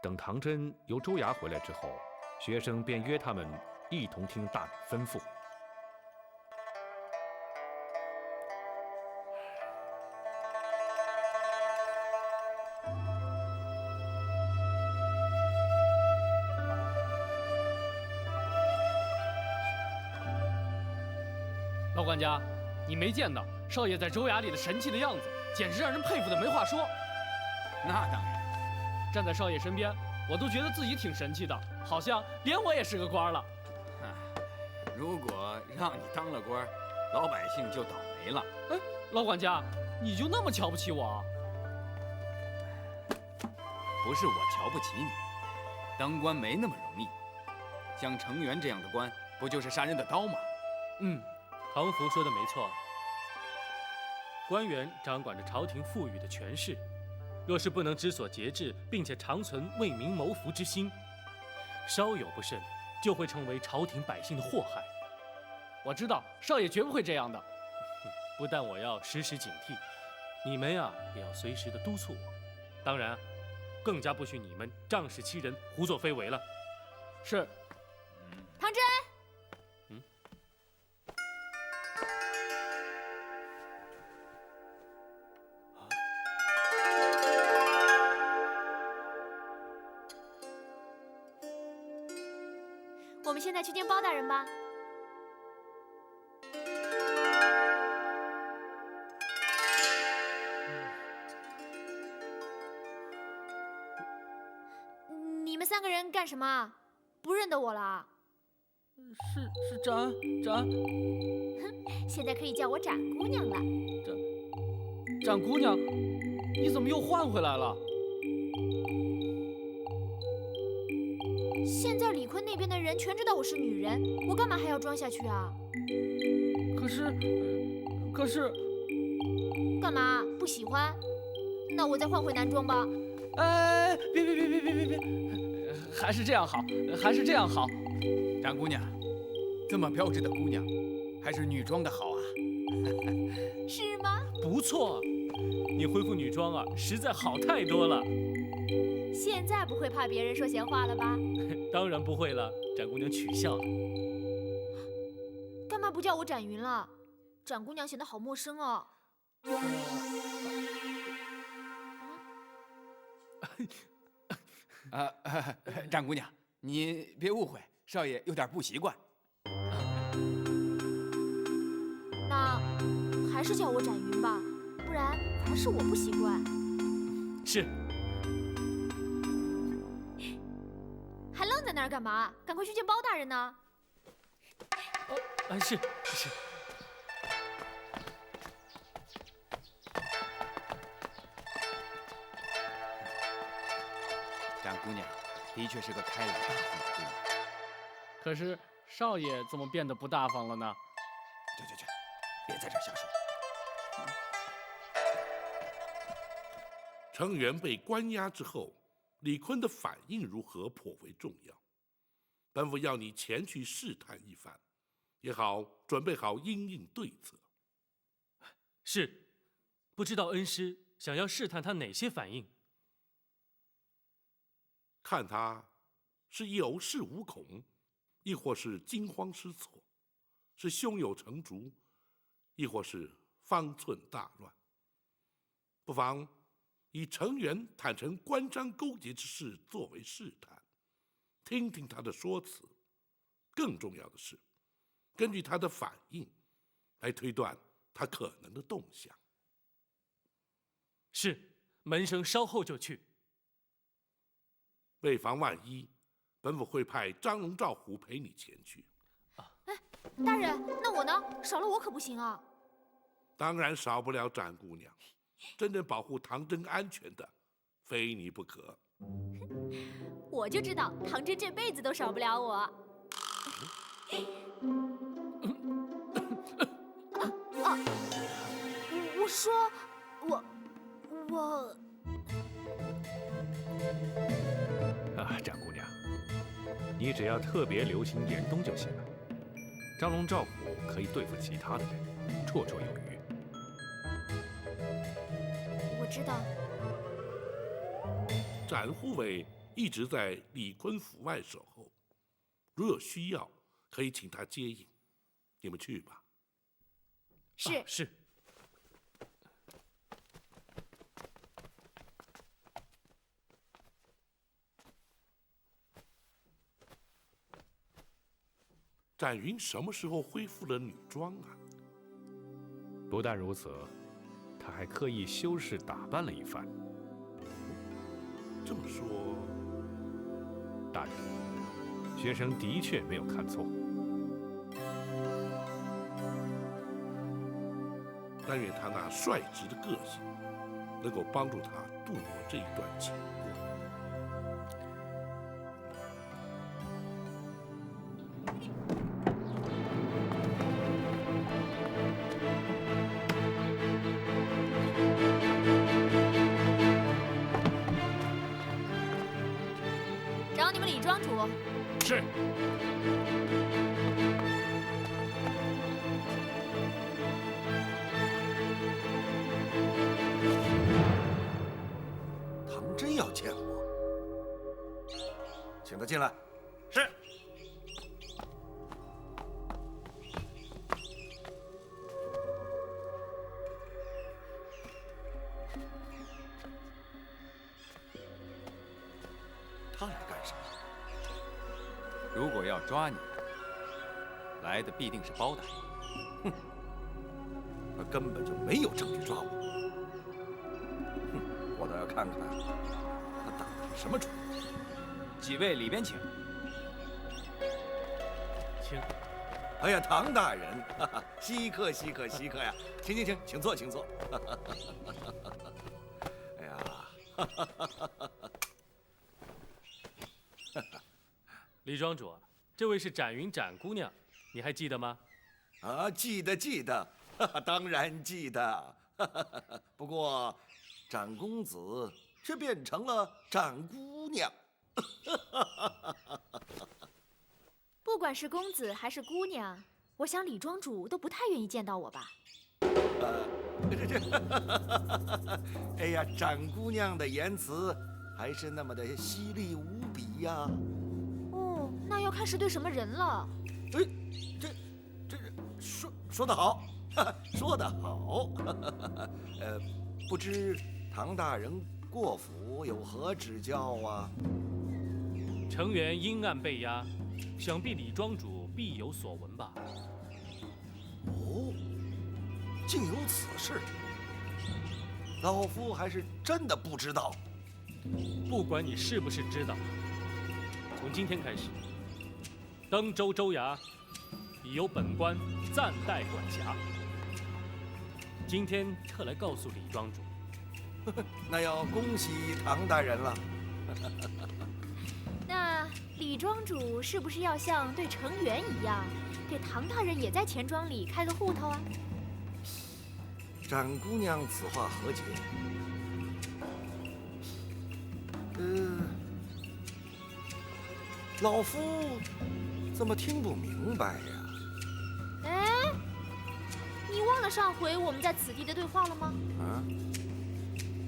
等唐真由州衙回来之后，学生便约他们一同听大人吩咐。老管家，你没见到少爷在州衙里的神气的样子，简直让人佩服的没话说。那当然，站在少爷身边，我都觉得自己挺神气的，好像连我也是个官了。如果让你当了官，老百姓就倒霉了。哎，老管家，你就那么瞧不起我？不是我瞧不起你，当官没那么容易。像程元这样的官，不就是杀人的刀吗？唐福说的没错，官员掌管着朝廷赋予的权势，若是不能知所节制，并且常存为民谋福之心，稍有不慎，就会成为朝廷百姓的祸害。我知道少爷绝不会这样的。不但我要时时警惕，你们呀也要随时的督促我。当然，更加不许你们仗势欺人、胡作非为了。是。唐真。我们现在去见包大人吧。你们三个人干什么？不认得我了？是展。哼，现在可以叫我展姑娘了。展姑娘，你怎么又换回来了？现在李坤那边的人全知道我是女人，我干嘛还要装下去啊？可是，干嘛？不喜欢？那我再换回男装吧。哎，别，还是这样好，还是这样好。展姑娘，这么标致的姑娘，还是女装的好啊。是吗？不错，你恢复女装啊，实在好太多了。现在不会怕别人说闲话了吧？当然不会了，展姑娘取笑了。干嘛不叫我展云了？展姑娘显得好陌生哦。展姑娘，你别误会，少爷有点不习惯。那还是叫我展云吧，不然反而是我不习惯。是。还愣在那儿干嘛？赶快去见包大人呢！是。展姑娘的确是个开朗大方的姑娘。可是少爷怎么变得不大方了呢？去，别在这儿瞎说。程元被关押之后，李坤的反应如何颇为重要。本府要你前去试探一番，也好准备好因应对策。是，不知道恩师想要试探他哪些反应？看他是有恃无恐，亦或是惊慌失措，是胸有成竹，亦或是方寸大乱。不妨以程元坦诚关张勾结之事作为试探，听听他的说辞。更重要的是，根据他的反应来推断他可能的动向。是，门生稍后就去。为防万一，本府会派张龙、赵虎陪你前去。哎，大人，那我呢？少了我可不行啊！当然少不了展姑娘，真正保护唐真安全的，非你不可。我就知道唐真这辈子都少不了我。我说，我啊，展姑娘，你只要特别留心严冬就行了。张龙、赵虎可以对付其他的人，绰绰有余。我知道。展护卫一直在李坤府外守候，如有需要，可以请他接应。你们去吧。是。是。展云什么时候恢复了女装啊？不但如此，他还刻意修饰打扮了一番。这么说，大人，学生的确没有看错。但愿他那率直的个性，能够帮助他度过这一段情过。找你们李庄主。是。唐真要见我，请他进来。是。他来干什么？如果要抓你，来的必定是包大人。哼，他根本就没有证据抓我。哼，我倒要看看他打的什么主意。几位里边请。请。哎呀，唐大人，哈哈，稀客稀客稀客呀！请请请，请坐请坐。哎呀，哈哈哈哈哈！李庄主，这位是展云展姑娘，你还记得吗？啊，记得记得，当然记得。不过，展公子却变成了展姑娘。不管是公子还是姑娘，我想李庄主都不太愿意见到我吧。哎呀，展姑娘的言辞还是那么的犀利无比呀。哦，那要看是对什么人了。哎，这说得好，说得好。不知唐大人过府有何指教啊？程元阴暗被压，想必李庄主必有所闻吧？哦，竟有此事，老夫还是真的不知道。不管你是不是知道，从今天开始，登州州衙已由本官暂代管辖。今天特来告诉李庄主，那要恭喜唐大人了。那李庄主是不是要像对程元一样，给唐大人也在钱庄里开个户头啊？展姑娘此话何解？老夫怎么听不明白呀？哎，你忘了上回我们在此地的对话了吗？啊？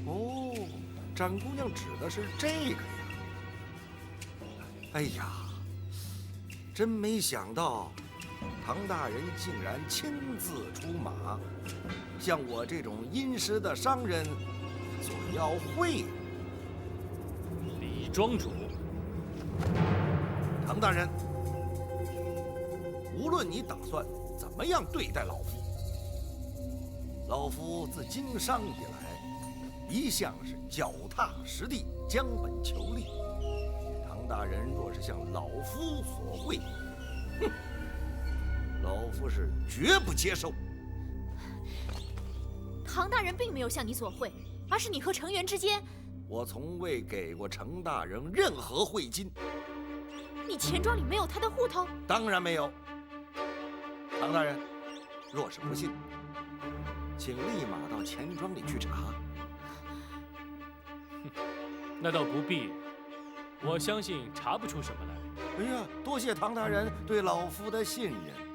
哦，展姑娘指的是这个呀。哎呀，真没想到，唐大人竟然亲自出马，向我这种殷实的商人索要贿。李庄主，唐大人，无论你打算怎么样对待老夫，老夫自经商以来，一向是脚踏实地，将本求利。唐大人若是向老夫索贿，哼，老夫是绝不接受。唐大人并没有向你索贿，而是你和程元之间。我从未给过程大人任何贿金。你钱庄里没有他的户头？当然没有。唐大人，若是不信，请立马到钱庄里去查。那倒不必，我相信查不出什么来。哎呀，多谢唐大人对老夫的信任。